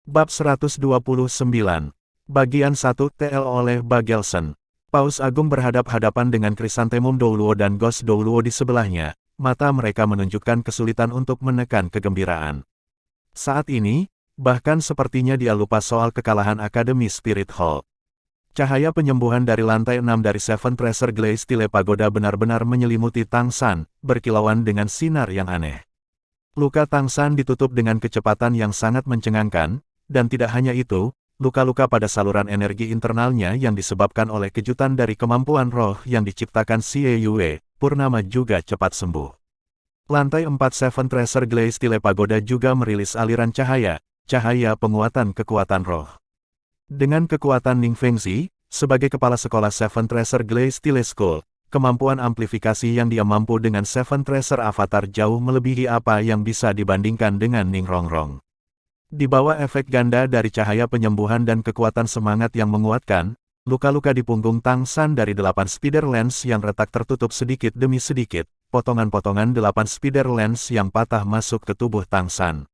Bab 129. Bagian 1 TL oleh Bagelson. Paus Agung berhadap-hadapan dengan Krisantemum Douluo dan Ghost Douluo di sebelahnya. Mata mereka menunjukkan kesulitan untuk menekan kegembiraan. Saat ini, bahkan sepertinya dia lupa soal kekalahan Akademi Spirit Hall. Cahaya penyembuhan dari lantai 6 dari Seven Treasure Glaze Tile Pagoda benar-benar menyelimuti Tang San, berkilauan dengan sinar yang aneh. Luka Tang San ditutup dengan kecepatan yang sangat mencengangkan, dan tidak hanya itu, luka-luka pada saluran energi internalnya yang disebabkan oleh kejutan dari kemampuan roh yang diciptakan Xie Yue, Purnama juga cepat sembuh. Lantai 4 Seven Treasure Glaze Tile Pagoda juga merilis aliran cahaya penguatan kekuatan roh. Dengan kekuatan Ning Fengzi, sebagai kepala sekolah Seven Treasure Glaze Tile School, kemampuan amplifikasi yang dia mampu dengan Seven Treasure Avatar jauh melebihi apa yang bisa dibandingkan dengan Ning Rongrong. Di bawah efek ganda dari cahaya penyembuhan dan kekuatan semangat yang menguatkan, luka-luka di punggung Tang San dari 8 spider lens yang retak tertutup sedikit demi sedikit, potongan-potongan 8 spider lens yang patah masuk ke tubuh Tang San.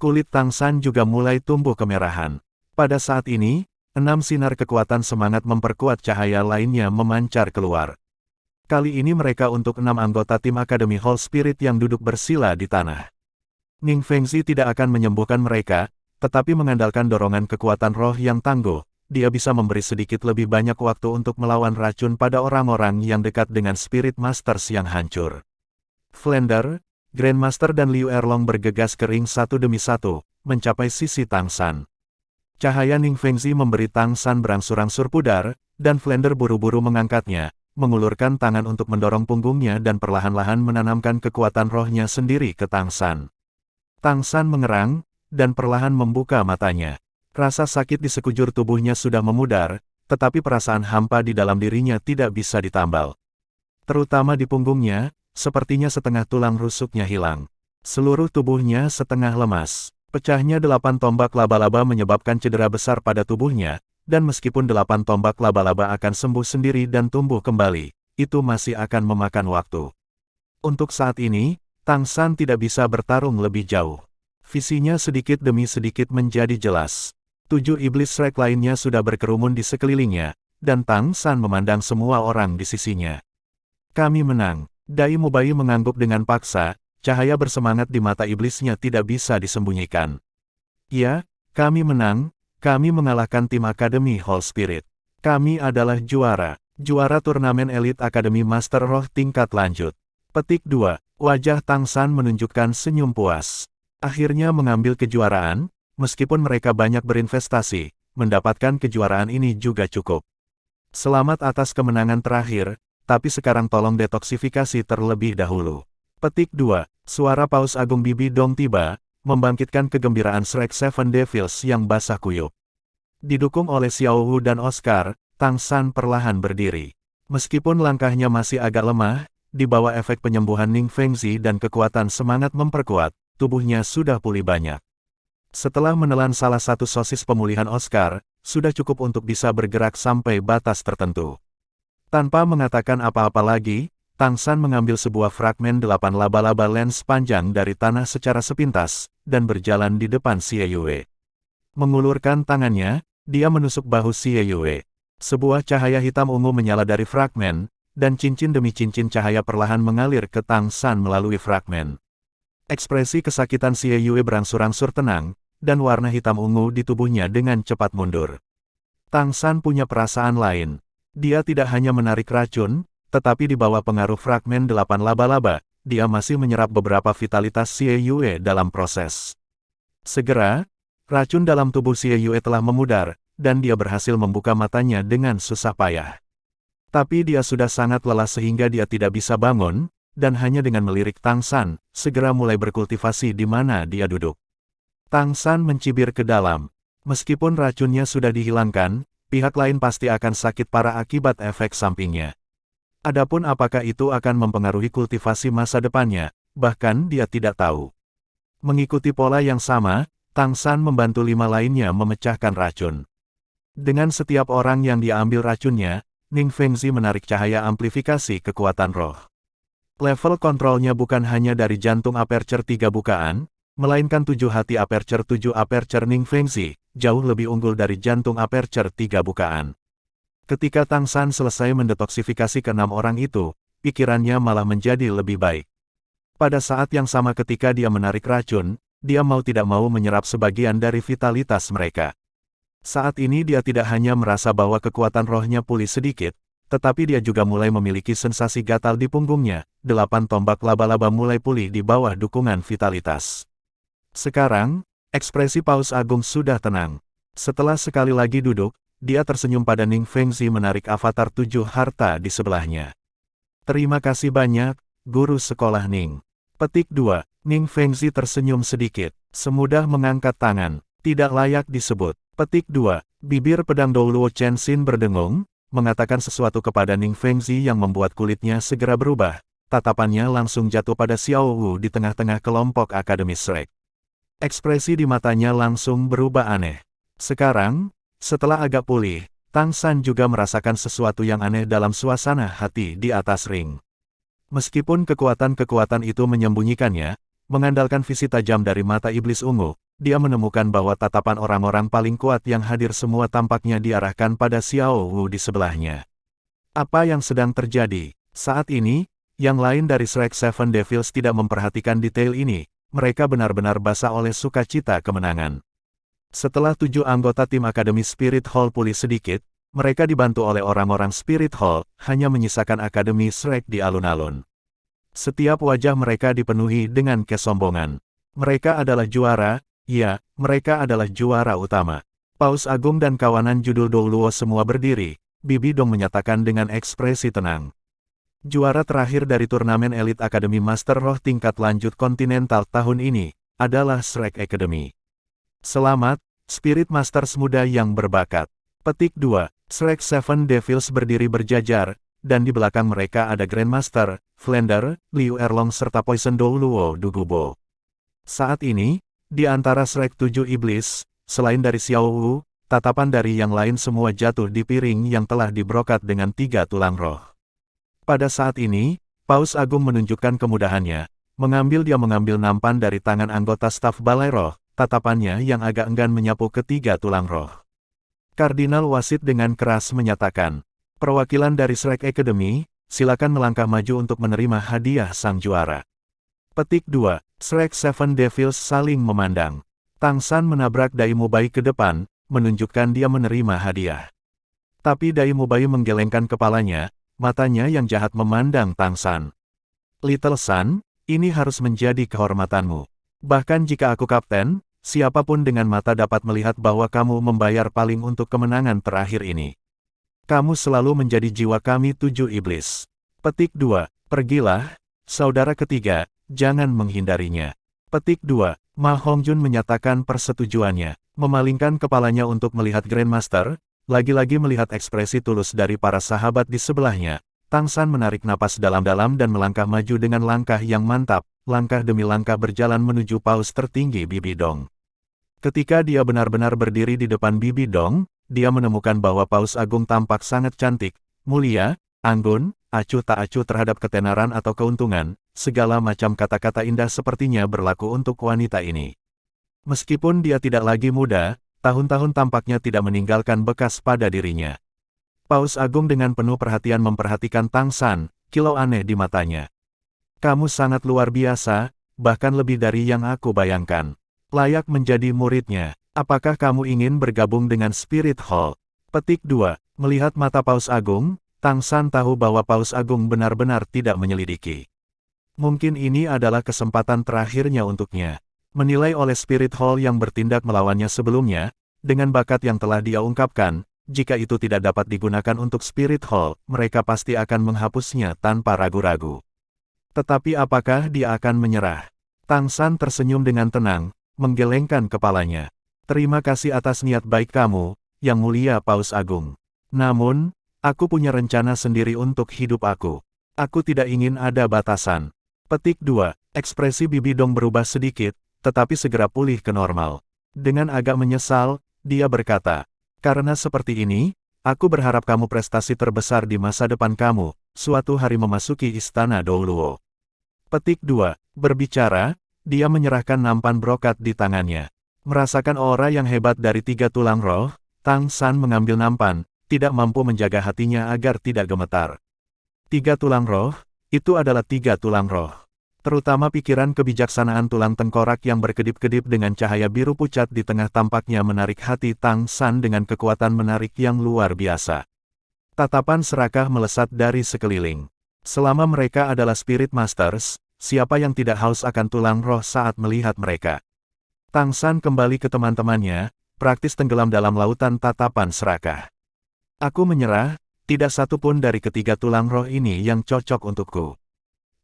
Kulit Tang San juga mulai tumbuh kemerahan. Pada saat ini, 6 sinar kekuatan semangat memperkuat cahaya lainnya memancar keluar. Kali ini mereka untuk 6 anggota tim Akademi Hall Spirit yang duduk bersila di tanah. Ning Fengzi tidak akan menyembuhkan mereka, tetapi mengandalkan dorongan kekuatan roh yang tangguh, dia bisa memberi sedikit lebih banyak waktu untuk melawan racun pada orang-orang yang dekat dengan Spirit Masters yang hancur. Flender, Grandmaster dan Liu Erlong bergegas ke ring satu demi satu, mencapai sisi Tang San. Cahaya Ning Fengzi memberi Tang San berangsur-angsur pudar, dan Flender buru-buru mengangkatnya, mengulurkan tangan untuk mendorong punggungnya dan perlahan-lahan menanamkan kekuatan rohnya sendiri ke Tang San. Tang San mengerang, dan perlahan membuka matanya. Rasa sakit di sekujur tubuhnya sudah memudar, tetapi perasaan hampa di dalam dirinya tidak bisa ditambal. Terutama di punggungnya, sepertinya setengah tulang rusuknya hilang. Seluruh tubuhnya setengah lemas. Pecahnya 8 tombak laba-laba menyebabkan cedera besar pada tubuhnya, dan meskipun 8 tombak laba-laba akan sembuh sendiri dan tumbuh kembali, itu masih akan memakan waktu. Untuk saat ini, Tang San tidak bisa bertarung lebih jauh. Visinya sedikit demi sedikit menjadi jelas. 7 iblis Shrek lainnya sudah berkerumun di sekelilingnya, dan Tang San memandang semua orang di sisinya. Kami menang. Dai Mubai mengangguk dengan paksa, cahaya bersemangat di mata iblisnya tidak bisa disembunyikan. Ya, kami menang, kami mengalahkan tim Akademi Hall Spirit. Kami adalah juara turnamen elit Akademi Master Roh tingkat lanjut. Petik 2. Wajah Tang San menunjukkan senyum puas. Akhirnya mengambil kejuaraan, meskipun mereka banyak berinvestasi, mendapatkan kejuaraan ini juga cukup. Selamat atas kemenangan terakhir, tapi sekarang tolong detoksifikasi terlebih dahulu. Petik 2. Suara Paus Agung Bibi Dong tiba, membangkitkan kegembiraan Shrek Seven Devils yang basah kuyup. Didukung oleh Xiao Wu dan Oscar, Tang San perlahan berdiri. Meskipun langkahnya masih agak lemah, di bawah efek penyembuhan Ning Fengzi dan kekuatan semangat memperkuat, tubuhnya sudah pulih banyak. Setelah menelan salah satu sosis pemulihan Oscar, sudah cukup untuk bisa bergerak sampai batas tertentu. Tanpa mengatakan apa-apa lagi, Tang San mengambil sebuah fragmen 8 laba-laba lens panjang dari tanah secara sepintas, dan berjalan di depan Xie Yue. Mengulurkan tangannya, dia menusuk bahu Xie Yue. Sebuah cahaya hitam ungu menyala dari fragmen, dan cincin demi cincin cahaya perlahan mengalir ke Tang San melalui fragmen. Ekspresi kesakitan Xie Yue berangsur-angsur tenang, dan warna hitam ungu di tubuhnya dengan cepat mundur. Tang San punya perasaan lain. Dia tidak hanya menarik racun, tetapi di bawah pengaruh fragmen 8 laba-laba, dia masih menyerap beberapa vitalitas Xie Yue dalam proses. Segera, racun dalam tubuh Xie Yue telah memudar, dan dia berhasil membuka matanya dengan susah payah. Tapi dia sudah sangat lelah sehingga dia tidak bisa bangun, dan hanya dengan melirik Tang San, segera mulai berkultivasi di mana dia duduk. Tang San mencibir ke dalam. Meskipun racunnya sudah dihilangkan, pihak lain pasti akan sakit parah akibat efek sampingnya. Adapun apakah itu akan mempengaruhi kultivasi masa depannya, bahkan dia tidak tahu. Mengikuti pola yang sama, Tang San membantu 5 lainnya memecahkan racun. Dengan setiap orang yang dia ambil racunnya, Ning Fengzi menarik cahaya amplifikasi kekuatan roh. Level kontrolnya bukan hanya dari jantung aperture 3 bukaan, melainkan 7 hati aperture 7 aperture Ning Fengzi, jauh lebih unggul dari jantung aperture 3 bukaan. Ketika Tang San selesai mendetoksifikasi ke-6 orang itu, pikirannya malah menjadi lebih baik. Pada saat yang sama ketika dia menarik racun, dia mau tidak mau menyerap sebagian dari vitalitas mereka. Saat ini dia tidak hanya merasa bahwa kekuatan rohnya pulih sedikit, tetapi dia juga mulai memiliki sensasi gatal di punggungnya. 8 tombak laba-laba mulai pulih di bawah dukungan vitalitas. Sekarang, ekspresi Paus Agung sudah tenang. Setelah sekali lagi duduk, dia tersenyum pada Ning Fengzi menarik avatar 7 harta di sebelahnya. Terima kasih banyak, guru sekolah Ning. Petik 2. Ning Fengzi tersenyum sedikit, semudah mengangkat tangan, tidak layak disebut. Petik 2. Bibir pedang Douluo Chen Xin berdengung, mengatakan sesuatu kepada Ning Fengzi yang membuat kulitnya segera berubah. Tatapannya langsung jatuh pada Xiao Wu di tengah-tengah kelompok akademis Shrek. Ekspresi di matanya langsung berubah aneh. Sekarang, setelah agak pulih, Tang San juga merasakan sesuatu yang aneh dalam suasana hati di atas ring. Meskipun kekuatan-kekuatan itu menyembunyikannya, mengandalkan visi tajam dari mata iblis ungu, dia menemukan bahwa tatapan orang-orang paling kuat yang hadir semua tampaknya diarahkan pada Xiao Wu di sebelahnya. Apa yang sedang terjadi? Saat ini, yang lain dari Shrek Seven Devils tidak memperhatikan detail ini, mereka benar-benar basah oleh sukacita kemenangan. Setelah 7 anggota tim Akademi Spirit Hall pulih sedikit, mereka dibantu oleh orang-orang Spirit Hall, hanya menyisakan Akademi Shrek di alun-alun. Setiap wajah mereka dipenuhi dengan kesombongan. Mereka adalah juara, ya, mereka adalah juara utama. Paus Agung dan kawanan judul Douluo semua berdiri, Bibi Dong menyatakan dengan ekspresi tenang. Juara terakhir dari turnamen elit Akademi Master Roh tingkat lanjut kontinental tahun ini, adalah Shrek Academy. Selamat, Spirit Masters muda yang berbakat. Petik 2. Shrek Seven Devils berdiri berjajar, dan di belakang mereka ada Grandmaster, Flender, Liu Erlong serta Poison Douluo Dugubo. Saat ini, di antara Shrek 7 Iblis, selain dari Xiao Wu, tatapan dari yang lain semua jatuh di piring yang telah dibrokat dengan 3 tulang roh. Pada saat ini, Paus Agung menunjukkan kemudahannya, dia mengambil nampan dari tangan anggota staf Balai Roh, tatapannya yang agak enggan menyapu ketiga tulang roh. Kardinal Wasit dengan keras menyatakan, perwakilan dari Shrek Academy, silakan melangkah maju untuk menerima hadiah sang juara. Petik 2. Shrek Seven Devils saling memandang. Tang San menabrak Dai Mubai ke depan, menunjukkan dia menerima hadiah. Tapi Dai Mubai menggelengkan kepalanya, matanya yang jahat memandang Tang San. Little San, ini harus menjadi kehormatanmu. Bahkan jika aku kapten, siapapun dengan mata dapat melihat bahwa kamu membayar paling untuk kemenangan terakhir ini. Kamu selalu menjadi jiwa kami 7 iblis. Petik 2. Pergilah, saudara ketiga, jangan menghindarinya. Petik 2. Ma Hongjun menyatakan persetujuannya, memalingkan kepalanya untuk melihat Grandmaster. Lagi-lagi melihat ekspresi tulus dari para sahabat di sebelahnya, Tang San menarik napas dalam-dalam dan melangkah maju dengan langkah yang mantap, langkah demi langkah berjalan menuju paus tertinggi Bibi Dong. Ketika dia benar-benar berdiri di depan Bibi Dong, dia menemukan bahwa Paus Agung tampak sangat cantik, mulia, anggun, acuh tak acuh terhadap ketenaran atau keuntungan, segala macam kata-kata indah sepertinya berlaku untuk wanita ini. Meskipun dia tidak lagi muda, tahun-tahun tampaknya tidak meninggalkan bekas pada dirinya. Paus Agung dengan penuh perhatian memperhatikan Tang San, kilau aneh di matanya. Kamu sangat luar biasa, bahkan lebih dari yang aku bayangkan. Layak menjadi muridnya. Apakah kamu ingin bergabung dengan Spirit Hall? Petik 2. Melihat mata Paus Agung, Tang San tahu bahwa Paus Agung benar-benar tidak menyelidiki. Mungkin ini adalah kesempatan terakhirnya untuknya. Menilai oleh Spirit Hall yang bertindak melawannya sebelumnya, dengan bakat yang telah dia ungkapkan, jika itu tidak dapat digunakan untuk Spirit Hall, mereka pasti akan menghapusnya tanpa ragu-ragu. Tetapi apakah dia akan menyerah? Tang San tersenyum dengan tenang, menggelengkan kepalanya. Terima kasih atas niat baik kamu, yang mulia Paus Agung. Namun, aku punya rencana sendiri untuk hidup aku. Aku tidak ingin ada batasan. Petik 2. Ekspresi Bibi Dong berubah sedikit, tetapi segera pulih ke normal. Dengan agak menyesal, dia berkata, karena seperti ini, aku berharap kamu prestasi terbesar di masa depan kamu, suatu hari memasuki Istana Douluo. Petik 2. Berbicara, Dia menyerahkan nampan brokat di tangannya. Merasakan aura yang hebat dari 3 tulang roh, Tang San mengambil nampan, tidak mampu menjaga hatinya agar tidak gemetar. 3 tulang roh, itu adalah 3 tulang roh. Terutama pikiran kebijaksanaan tulang tengkorak yang berkedip-kedip dengan cahaya biru pucat di tengah tampaknya menarik hati Tang San dengan kekuatan menarik yang luar biasa. Tatapan serakah melesat dari sekeliling. Selama mereka adalah Spirit Masters, siapa yang tidak haus akan tulang roh saat melihat mereka? Tang San kembali ke teman-temannya, praktis tenggelam dalam lautan tatapan serakah. Aku menyerah, tidak satu pun dari ketiga tulang roh ini yang cocok untukku.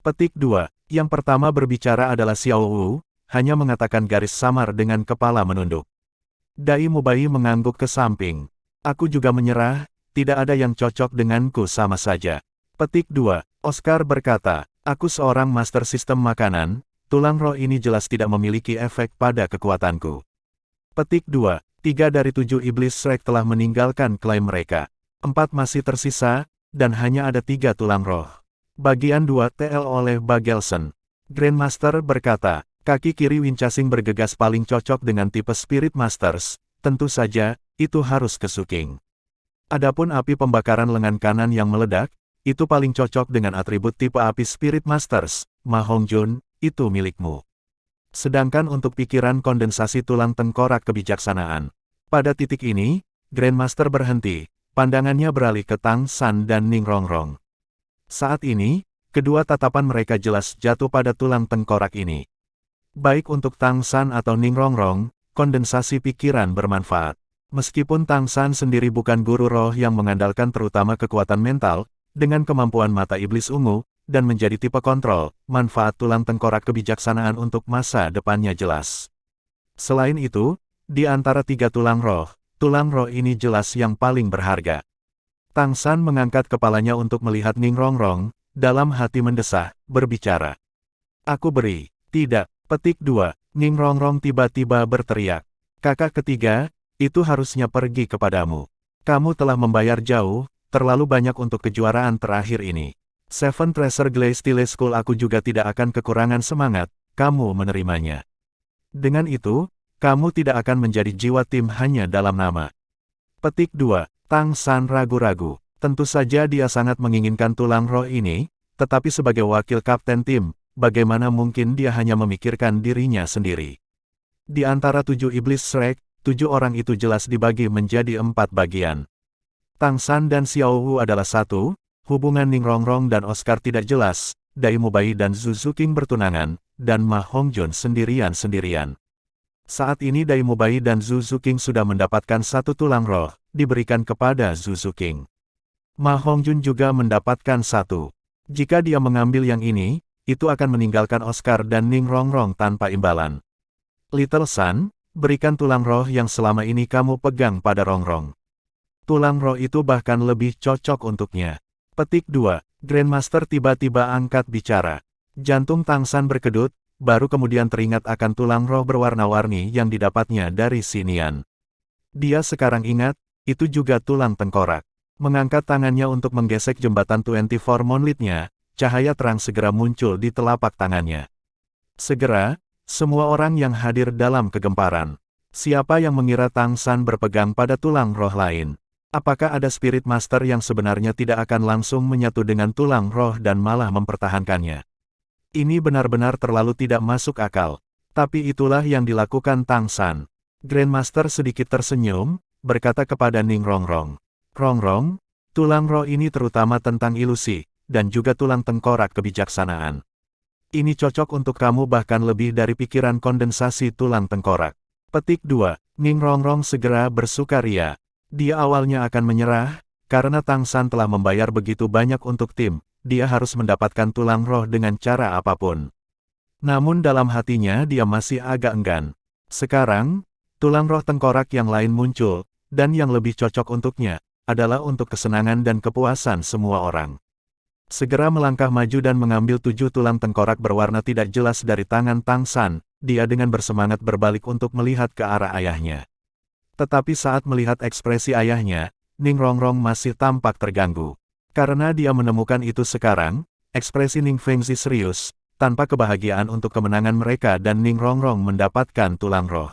Petik 2. Yang pertama berbicara adalah Xiao Wu, hanya mengatakan garis samar dengan kepala menunduk. Dai Mubai mengangguk ke samping. Aku juga menyerah, tidak ada yang cocok denganku sama saja. Petik 2. Oscar berkata, aku seorang master sistem makanan, tulang roh ini jelas tidak memiliki efek pada kekuatanku. Petik 2. 3 dari 7 iblis Shrek telah meninggalkan klaim mereka. 4 masih tersisa, dan hanya ada 3 tulang roh. Bagian 2 TL oleh Bagelson. Grandmaster berkata, kaki kiri Winchasing bergegas paling cocok dengan tipe Spirit Masters, tentu saja, itu harus ke Suking. Adapun api pembakaran lengan kanan yang meledak, itu paling cocok dengan atribut tipe api Spirit Masters, Ma Hongjun, itu milikmu. Sedangkan untuk pikiran kondensasi tulang tengkorak kebijaksanaan. Pada titik ini, Grandmaster berhenti, pandangannya beralih ke Tang San dan Ning Rongrong. Saat ini, kedua tatapan mereka jelas jatuh pada tulang tengkorak ini. Baik untuk Tang San atau Ning Rongrong, kondensasi pikiran bermanfaat. Meskipun Tang San sendiri bukan guru roh yang mengandalkan terutama kekuatan mental, dengan kemampuan mata iblis ungu, dan menjadi tipe kontrol, manfaat tulang tengkorak kebijaksanaan untuk masa depannya jelas. Selain itu, di antara 3 tulang roh ini jelas yang paling berharga. Tang San mengangkat kepalanya untuk melihat Ning Rongrong, dalam hati mendesah, berbicara. Aku beri. Tidak. Petik 2. Ning Rongrong tiba-tiba berteriak. Kakak ketiga, itu harusnya pergi kepadamu. Kamu telah membayar jauh, terlalu banyak untuk kejuaraan terakhir ini. Seven Treasure Glaze Style School aku juga tidak akan kekurangan semangat, kamu menerimanya. Dengan itu, kamu tidak akan menjadi jiwa tim hanya dalam nama. Petik 2. Tang San ragu-ragu. Tentu saja dia sangat menginginkan tulang roh ini, tetapi sebagai wakil kapten tim, bagaimana mungkin dia hanya memikirkan dirinya sendiri. Di antara 7 iblis Shrek, 7 orang itu jelas dibagi menjadi 4 bagian. Tang San dan Xiao Wu adalah 1, hubungan Ning Rongrong dan Oscar tidak jelas, Dai Mubai dan Zhu Zuqing bertunangan, dan Ma Hongjun sendirian-sendirian. Saat ini Dai Mubai dan Zhu Zuqing sudah mendapatkan 1 tulang roh, diberikan kepada Zhu Zuqing. Ma Hongjun juga mendapatkan 1. Jika dia mengambil yang ini, itu akan meninggalkan Oscar dan Ning Rongrong tanpa imbalan. Little Sun, berikan tulang roh yang selama ini kamu pegang pada Rongrong. Tulang roh itu bahkan lebih cocok untuknya. Petik 2. Grandmaster tiba-tiba angkat bicara. Jantung Tang San berkedut, baru kemudian teringat akan tulang roh berwarna-warni yang didapatnya dari Xinian. Dia sekarang ingat, itu juga tulang tengkorak. Mengangkat tangannya untuk menggesek jembatan 24 Monlit-nya, cahaya terang segera muncul di telapak tangannya. Segera, semua orang yang hadir dalam kegemparan. Siapa yang mengira Tang San berpegang pada tulang roh lain? Apakah ada Spirit Master yang sebenarnya tidak akan langsung menyatu dengan tulang roh dan malah mempertahankannya? Ini benar-benar terlalu tidak masuk akal. Tapi itulah yang dilakukan Tang San. Grandmaster sedikit tersenyum, berkata kepada Ning Rongrong. Rongrong, tulang roh ini terutama tentang ilusi, dan juga tulang tengkorak kebijaksanaan. Ini cocok untuk kamu bahkan lebih dari pikiran kondensasi tulang tengkorak. Petik 2. Ning Rongrong segera bersukaria. Dia awalnya akan menyerah, karena Tang San telah membayar begitu banyak untuk tim, dia harus mendapatkan tulang roh dengan cara apapun. Namun dalam hatinya dia masih agak enggan. Sekarang, tulang roh tengkorak yang lain muncul, dan yang lebih cocok untuknya, adalah untuk kesenangan dan kepuasan semua orang. Segera melangkah maju dan mengambil 7 tulang tengkorak berwarna tidak jelas dari tangan Tang San, dia dengan bersemangat berbalik untuk melihat ke arah ayahnya. Tetapi saat melihat ekspresi ayahnya, Ning Rongrong masih tampak terganggu. Karena dia menemukan itu sekarang, ekspresi Ning Fengzi serius, tanpa kebahagiaan untuk kemenangan mereka dan Ning Rongrong mendapatkan tulang roh.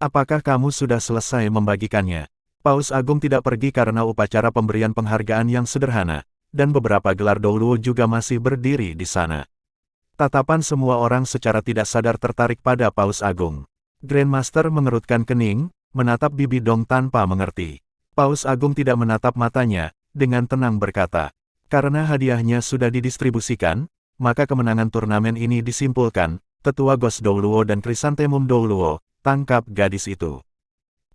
Apakah kamu sudah selesai membagikannya? Paus Agung tidak pergi karena upacara pemberian penghargaan yang sederhana, dan beberapa gelar Douluo juga masih berdiri di sana. Tatapan semua orang secara tidak sadar tertarik pada Paus Agung. Grandmaster mengerutkan kening, menatap Bibi Dong tanpa mengerti. Paus Agung tidak menatap matanya, dengan tenang berkata, karena hadiahnya sudah didistribusikan, maka kemenangan turnamen ini disimpulkan, Tetua Ghost Douluo dan Chrysanthemum Douluo, tangkap gadis itu.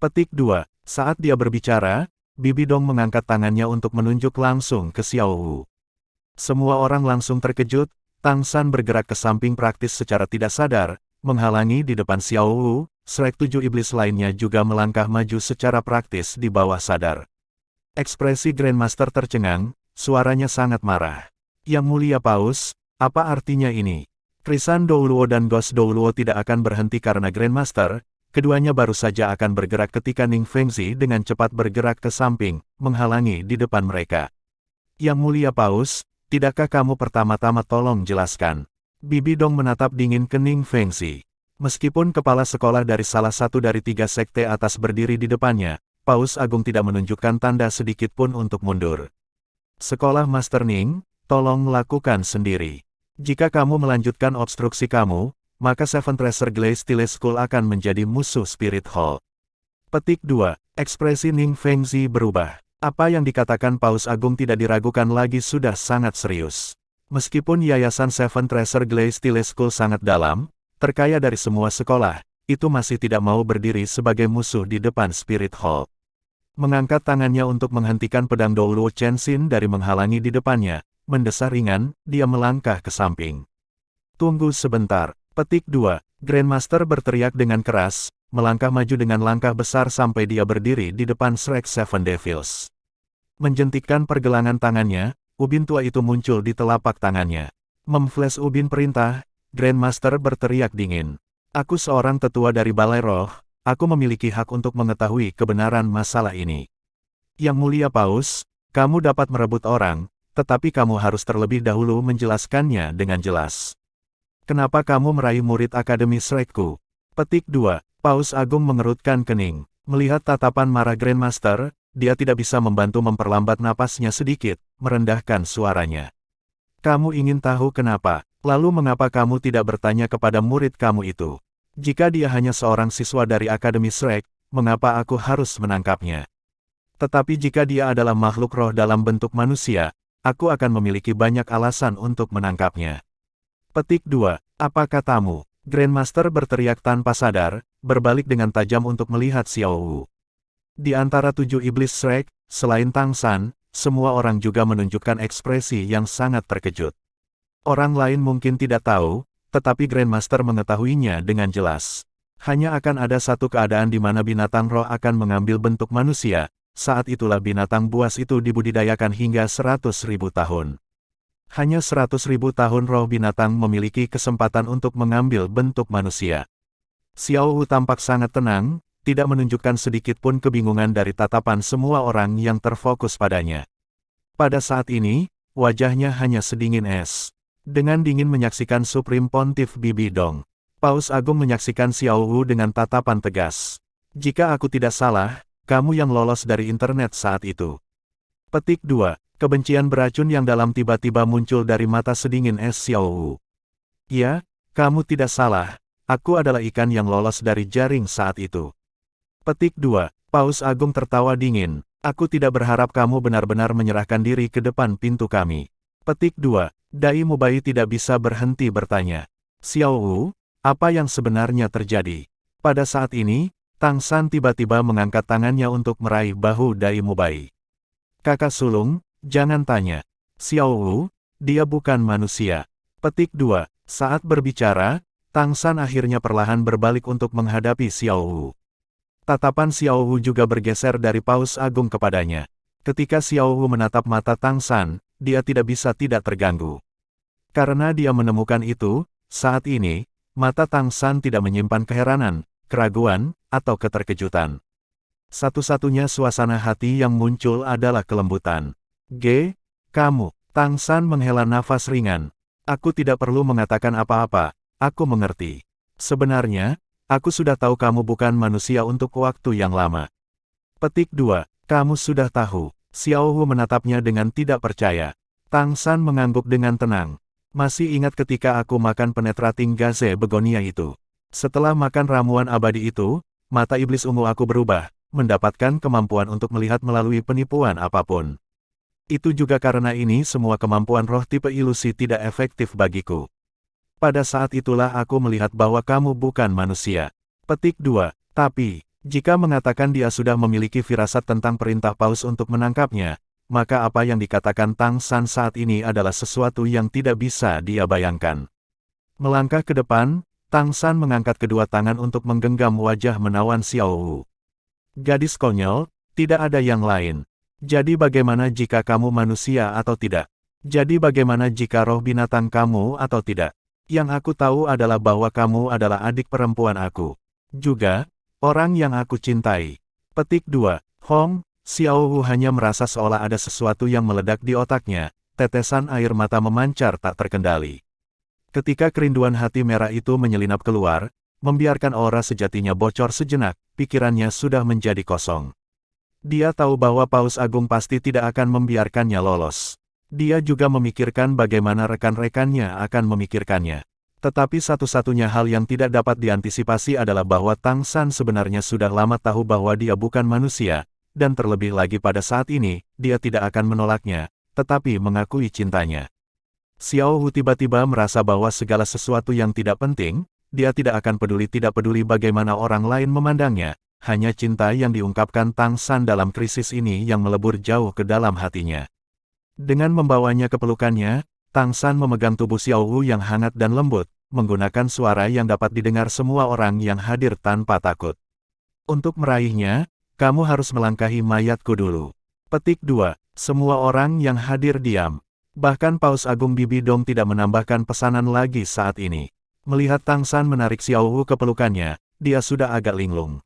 Petik 2. Saat dia berbicara, Bibi Dong mengangkat tangannya untuk menunjuk langsung ke Xiao Wu. Semua orang langsung terkejut, Tang San bergerak ke samping praktis secara tidak sadar, menghalangi di depan Xiao Wu, Shrek 7 iblis lainnya juga melangkah maju secara praktis di bawah sadar. Ekspresi Grandmaster tercengang, suaranya sangat marah. Yang mulia Paus, apa artinya ini? Chrysan Douluo dan Ghost Douluo tidak akan berhenti karena Grandmaster, keduanya baru saja akan bergerak ketika Ning Fengzi dengan cepat bergerak ke samping, menghalangi di depan mereka. Yang mulia Paus, tidakkah kamu pertama-tama tolong jelaskan? Bibi Dong menatap dingin ke Ning Fengzi. Meskipun kepala sekolah dari salah satu dari 3 sekte atas berdiri di depannya, Paus Agung tidak menunjukkan tanda sedikit pun untuk mundur. Sekolah Master Ning, tolong lakukan sendiri. Jika kamu melanjutkan obstruksi kamu, maka Seven Treasure Glaze Stile School akan menjadi musuh Spirit Hall. Petik 2. Ekspresi Ning Fengzi berubah. Apa yang dikatakan Paus Agung tidak diragukan lagi sudah sangat serius. Meskipun yayasan Seven Treasure Glaze Stile School sangat dalam, terkaya dari semua sekolah, itu masih tidak mau berdiri sebagai musuh di depan Spirit Hall. Mengangkat tangannya untuk menghentikan pedang Douluo Chenxin dari menghalangi di depannya, mendesah ringan, dia melangkah ke samping. Tunggu sebentar. Petik 2. Grandmaster berteriak dengan keras, melangkah maju dengan langkah besar sampai dia berdiri di depan Shrek Seven Devils. Menjentikkan pergelangan tangannya, ubin tua itu muncul di telapak tangannya. Memflash ubin perintah, Grandmaster berteriak dingin. Aku seorang tetua dari Balai Roh, aku memiliki hak untuk mengetahui kebenaran masalah ini. Yang mulia Paus, kamu dapat merebut orang, tetapi kamu harus terlebih dahulu menjelaskannya dengan jelas. Kenapa kamu meraih murid Akademi Shrekku? Petik 2. Paus Agung mengerutkan kening. Melihat tatapan marah Grandmaster, dia tidak bisa membantu memperlambat napasnya sedikit, merendahkan suaranya. Kamu ingin tahu kenapa? Lalu mengapa kamu tidak bertanya kepada murid kamu itu? Jika dia hanya seorang siswa dari Akademi Shrek, mengapa aku harus menangkapnya? Tetapi jika dia adalah makhluk roh dalam bentuk manusia, aku akan memiliki banyak alasan untuk menangkapnya. Petik 2. Apa katamu? Grandmaster berteriak tanpa sadar, berbalik dengan tajam untuk melihat Xiao Wu. Di antara 7 iblis Shrek, selain Tang San, semua orang juga menunjukkan ekspresi yang sangat terkejut. Orang lain mungkin tidak tahu, tetapi Grandmaster mengetahuinya dengan jelas. Hanya akan ada satu keadaan di mana binatang roh akan mengambil bentuk manusia, saat itulah binatang buas itu dibudidayakan hingga 100.000 tahun. Hanya 100.000 tahun roh binatang memiliki kesempatan untuk mengambil bentuk manusia. Xiao Wu tampak sangat tenang, tidak menunjukkan sedikit pun kebingungan dari tatapan semua orang yang terfokus padanya. Pada saat ini, wajahnya hanya sedingin es. Dengan dingin menyaksikan Supreme Pontiff Bibi Dong. Paus Agung menyaksikan Xiao Wu dengan tatapan tegas. Jika aku tidak salah, kamu yang lolos dari internet saat itu. Petik 2. Kebencian beracun yang dalam tiba-tiba muncul dari mata sedingin es Xiao Wu. Ya, kamu tidak salah, aku adalah ikan yang lolos dari jaring saat itu. Petik 2. Paus Agung tertawa dingin, aku tidak berharap kamu benar-benar menyerahkan diri ke depan pintu kami. Petik 2. Dai Mubai tidak bisa berhenti bertanya. Xiao Wu, apa yang sebenarnya terjadi? Pada saat ini, Tang San tiba-tiba mengangkat tangannya untuk meraih bahu Dai Mubai. Kakak sulung, jangan tanya. Xiao Wu, dia bukan manusia. Petik 2. Saat berbicara, Tang San akhirnya perlahan berbalik untuk menghadapi Xiao Wu. Tatapan Xiao Wu juga bergeser dari Paus Agung kepadanya. Ketika Xiao Wu menatap mata Tang San, dia tidak bisa tidak terganggu. Karena dia menemukan itu, saat ini, mata Tang San tidak menyimpan keheranan, keraguan, atau keterkejutan. Satu-satunya suasana hati yang muncul adalah kelembutan. Kamu. Tang San menghela nafas ringan. Aku tidak perlu mengatakan apa-apa, aku mengerti. Sebenarnya, aku sudah tahu kamu bukan manusia untuk waktu yang lama. Petik 2. Kamu sudah tahu. Xiao Hu menatapnya dengan tidak percaya. Tang San mengangguk dengan tenang. Masih ingat ketika aku makan penetrating gaze begonia itu. Setelah makan ramuan abadi itu, mata iblis ungu aku berubah, mendapatkan kemampuan untuk melihat melalui penipuan apapun. Itu juga karena ini semua kemampuan roh tipe ilusi tidak efektif bagiku. Pada saat itulah aku melihat bahwa kamu bukan manusia. Petik 2. Tapi, jika mengatakan dia sudah memiliki firasat tentang perintah Paus untuk menangkapnya, maka apa yang dikatakan Tang San saat ini adalah sesuatu yang tidak bisa dia bayangkan. Melangkah ke depan, Tang San mengangkat kedua tangan untuk menggenggam wajah menawan Xiao Hu. Gadis konyol, tidak ada yang lain. Jadi bagaimana jika kamu manusia atau tidak? Jadi bagaimana jika roh binatang kamu atau tidak? Yang aku tahu adalah bahwa kamu adalah adik perempuan aku. Juga, orang yang aku cintai. Petik 2. Hong, Xiao Hu hanya merasa seolah ada sesuatu yang meledak di otaknya, tetesan air mata memancar tak terkendali. Ketika kerinduan hati merah itu menyelinap keluar, membiarkan aura sejatinya bocor sejenak, pikirannya sudah menjadi kosong. Dia tahu bahwa Paus Agung pasti tidak akan membiarkannya lolos. Dia juga memikirkan bagaimana rekan-rekannya akan memikirkannya. Tetapi satu-satunya hal yang tidak dapat diantisipasi adalah bahwa Tang San sebenarnya sudah lama tahu bahwa dia bukan manusia, dan terlebih lagi pada saat ini, dia tidak akan menolaknya, tetapi mengakui cintanya. Xiao Hu tiba-tiba merasa bahwa segala sesuatu yang tidak penting, dia tidak akan tidak peduli bagaimana orang lain memandangnya. Hanya cinta yang diungkapkan Tang San dalam krisis ini yang melebur jauh ke dalam hatinya. Dengan membawanya ke pelukannya, Tang San memegang tubuh Xiao Hu yang hangat dan lembut, menggunakan suara yang dapat didengar semua orang yang hadir tanpa takut. Untuk meraihnya, kamu harus melangkahi mayatku dulu. Petik 2. Semua orang yang hadir diam. Bahkan Paus Agung Bibi Dong tidak menambahkan pesanan lagi saat ini. Melihat Tang San menarik Xiao Hu ke pelukannya, dia sudah agak linglung.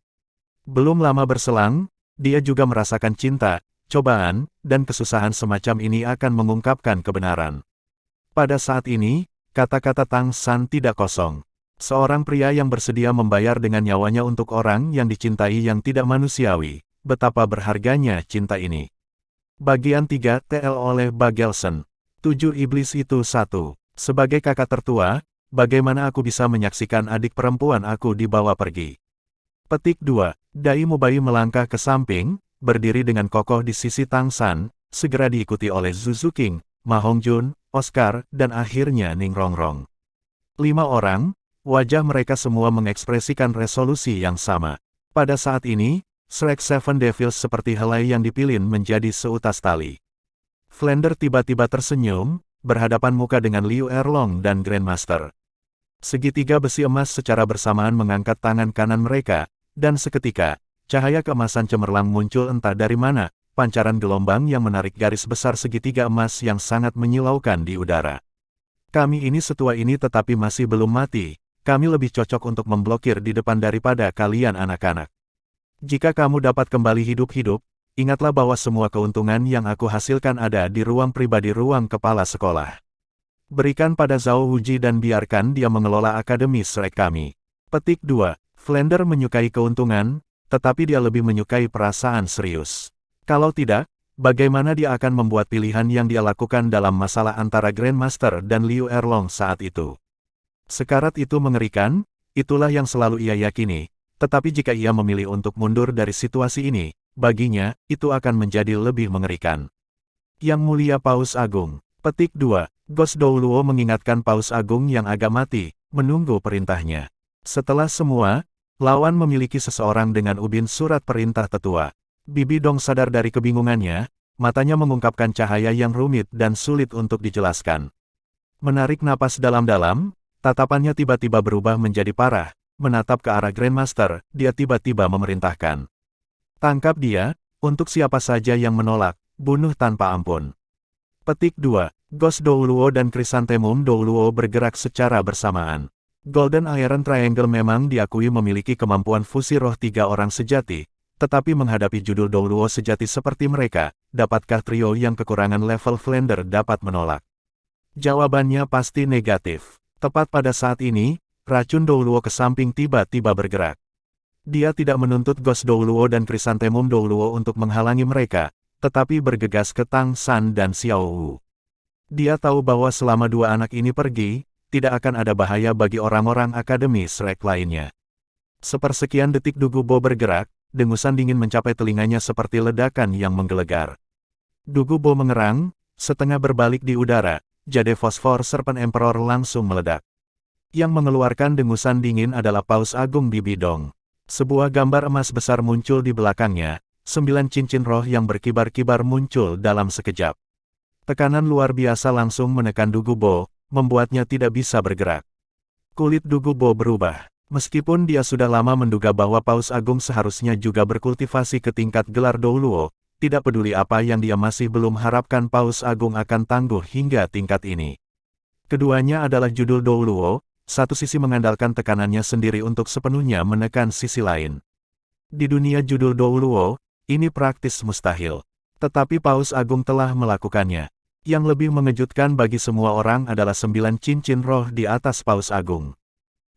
Belum lama berselang, dia juga merasakan cinta, cobaan, dan kesusahan semacam ini akan mengungkapkan kebenaran. Pada saat ini, kata-kata Tang San tidak kosong. Seorang pria yang bersedia membayar dengan nyawanya untuk orang yang dicintai yang tidak manusiawi. Betapa berharganya cinta ini. Bagian 3 TL oleh Bagelson. 7 Iblis itu 1. Sebagai kakak tertua, bagaimana aku bisa menyaksikan adik perempuan aku dibawa pergi? Petik 2. Dai Mubai melangkah ke samping, berdiri dengan kokoh di sisi Tang San, segera diikuti oleh Zhu Zuqing, Ma Hongjun, Oscar, dan akhirnya Ning Rongrong. 5 orang, wajah mereka semua mengekspresikan resolusi yang sama. Pada saat ini, Shrek Seven Devils seperti helai yang dipilin menjadi seutas tali. Flander tiba-tiba tersenyum, berhadapan muka dengan Liu Erlong dan Grandmaster. Segitiga besi emas secara bersamaan mengangkat tangan kanan mereka, dan seketika, cahaya keemasan cemerlang muncul entah dari mana, pancaran gelombang yang menarik garis besar segitiga emas yang sangat menyilaukan di udara. Kami ini setua ini tetapi masih belum mati, kami lebih cocok untuk memblokir di depan daripada kalian anak-anak. Jika kamu dapat kembali hidup-hidup, ingatlah bahwa semua keuntungan yang aku hasilkan ada di ruang pribadi ruang kepala sekolah. Berikan pada Zhao Huji dan biarkan dia mengelola akademi Shrek kami. Petik 2. Flander menyukai keuntungan, tetapi dia lebih menyukai perasaan serius. Kalau tidak, bagaimana dia akan membuat pilihan yang dia lakukan dalam masalah antara Grandmaster dan Liu Erlong saat itu? Sekarat itu mengerikan, itulah yang selalu ia yakini, tetapi jika ia memilih untuk mundur dari situasi ini, baginya, itu akan menjadi lebih mengerikan. Yang Mulia Paus Agung. Petik 2. Ghost Douluo mengingatkan Paus Agung yang agak mati, menunggu perintahnya. Setelah semua, lawan memiliki seseorang dengan ubin surat perintah tetua. Bibi Dong sadar dari kebingungannya, matanya mengungkapkan cahaya yang rumit dan sulit untuk dijelaskan. Menarik napas dalam-dalam, tatapannya tiba-tiba berubah menjadi parah, menatap ke arah Grandmaster, dia tiba-tiba memerintahkan. Tangkap dia, untuk siapa saja yang menolak, bunuh tanpa ampun. Petik 2. Ghost Douluo dan Chrysanthemum Douluo bergerak secara bersamaan. Golden Iron Triangle memang diakui memiliki kemampuan fusi roh 3 orang sejati, tetapi menghadapi judul Douluo sejati seperti mereka, dapatkah trio yang kekurangan level Flander dapat menolak? Jawabannya pasti negatif. Tepat pada saat ini, racun Douluo ke samping tiba-tiba bergerak. Dia tidak menuntut Ghost Douluo dan Krisantemum Douluo untuk menghalangi mereka, tetapi bergegas ke Tang San dan Xiao Wu. Dia tahu bahwa selama dua anak ini pergi, tidak akan ada bahaya bagi orang-orang Akademi Shrek lainnya. Sepersekian detik Du Gubo bergerak, dengusan dingin mencapai telinganya seperti ledakan yang menggelegar. Du Gubo mengerang, setengah berbalik di udara, jade fosfor Serpent Emperor langsung meledak. Yang mengeluarkan dengusan dingin adalah Paus Agung Bibidong. Sebuah gambar emas besar muncul di belakangnya, 9 cincin roh yang berkibar-kibar muncul dalam sekejap. Tekanan luar biasa langsung menekan Du Gubo, membuatnya tidak bisa bergerak. Kulit Du Gubo berubah. Meskipun dia sudah lama menduga bahwa Paus Agung seharusnya juga berkultivasi ke tingkat gelar Douluo, tidak peduli apa yang dia masih belum harapkan Paus Agung akan tangguh hingga tingkat ini. Keduanya adalah judul Douluo, satu sisi mengandalkan tekanannya sendiri untuk sepenuhnya menekan sisi lain. Di dunia judul Douluo, ini praktis mustahil. Tetapi Paus Agung telah melakukannya. Yang lebih mengejutkan bagi semua orang adalah 9 cincin roh di atas Paus Agung.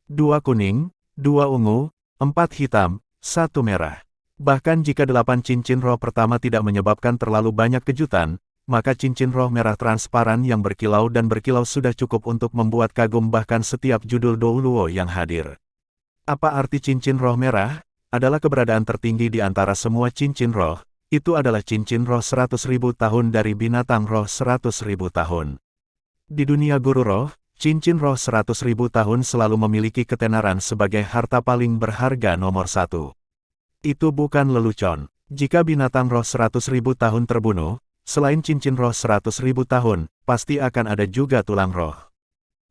2 kuning, 2 ungu, 4 hitam, 1 merah. Bahkan jika 8 cincin roh pertama tidak menyebabkan terlalu banyak kejutan, maka cincin roh merah transparan yang berkilau dan berkilau sudah cukup untuk membuat kagum bahkan setiap judul Douluo yang hadir. Apa arti cincin roh merah? Adalah keberadaan tertinggi di antara semua cincin roh. Itu adalah cincin roh 100.000 tahun dari binatang roh 100.000 tahun. Di dunia guru roh, cincin roh 100.000 tahun selalu memiliki ketenaran sebagai harta paling berharga nomor 1. Itu bukan lelucon. Jika binatang roh 100.000 tahun terbunuh, selain cincin roh 100.000 tahun, pasti akan ada juga tulang roh.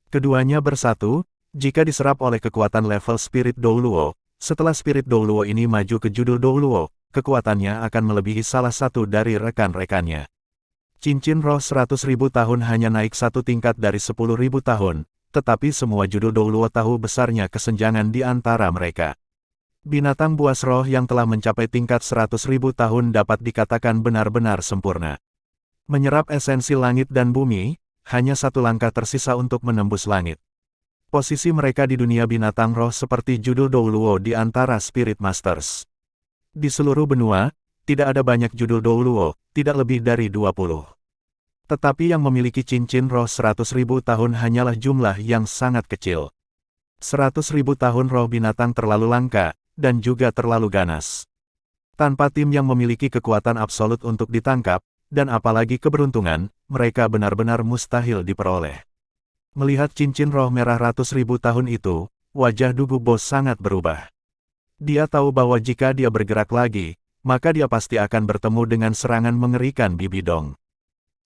Keduanya bersatu, jika diserap oleh kekuatan level Spirit Douluo, setelah Spirit Douluo ini maju ke judul Douluo, kekuatannya akan melebihi salah satu dari rekan-rekannya. Cincin roh 100.000 tahun hanya naik satu tingkat dari 10.000 tahun, tetapi semua judul Douluo tahu besarnya kesenjangan di antara mereka. Binatang buas roh yang telah mencapai tingkat 100.000 tahun dapat dikatakan benar-benar sempurna. Menyerap esensi langit dan bumi, hanya satu langkah tersisa untuk menembus langit. Posisi mereka di dunia binatang roh seperti judul Douluo di antara Spirit Masters. Di seluruh benua, tidak ada banyak judul Douluo, tidak lebih dari 20. Tetapi yang memiliki cincin roh 100.000 tahun hanyalah jumlah yang sangat kecil. 100.000 tahun roh binatang terlalu langka, dan juga terlalu ganas. Tanpa tim yang memiliki kekuatan absolut untuk ditangkap, dan apalagi keberuntungan, mereka benar-benar mustahil diperoleh. Melihat cincin roh merah ratus ribu tahun itu, wajah Du Gubo sangat berubah. Dia tahu bahwa jika dia bergerak lagi, maka dia pasti akan bertemu dengan serangan mengerikan Bibidong.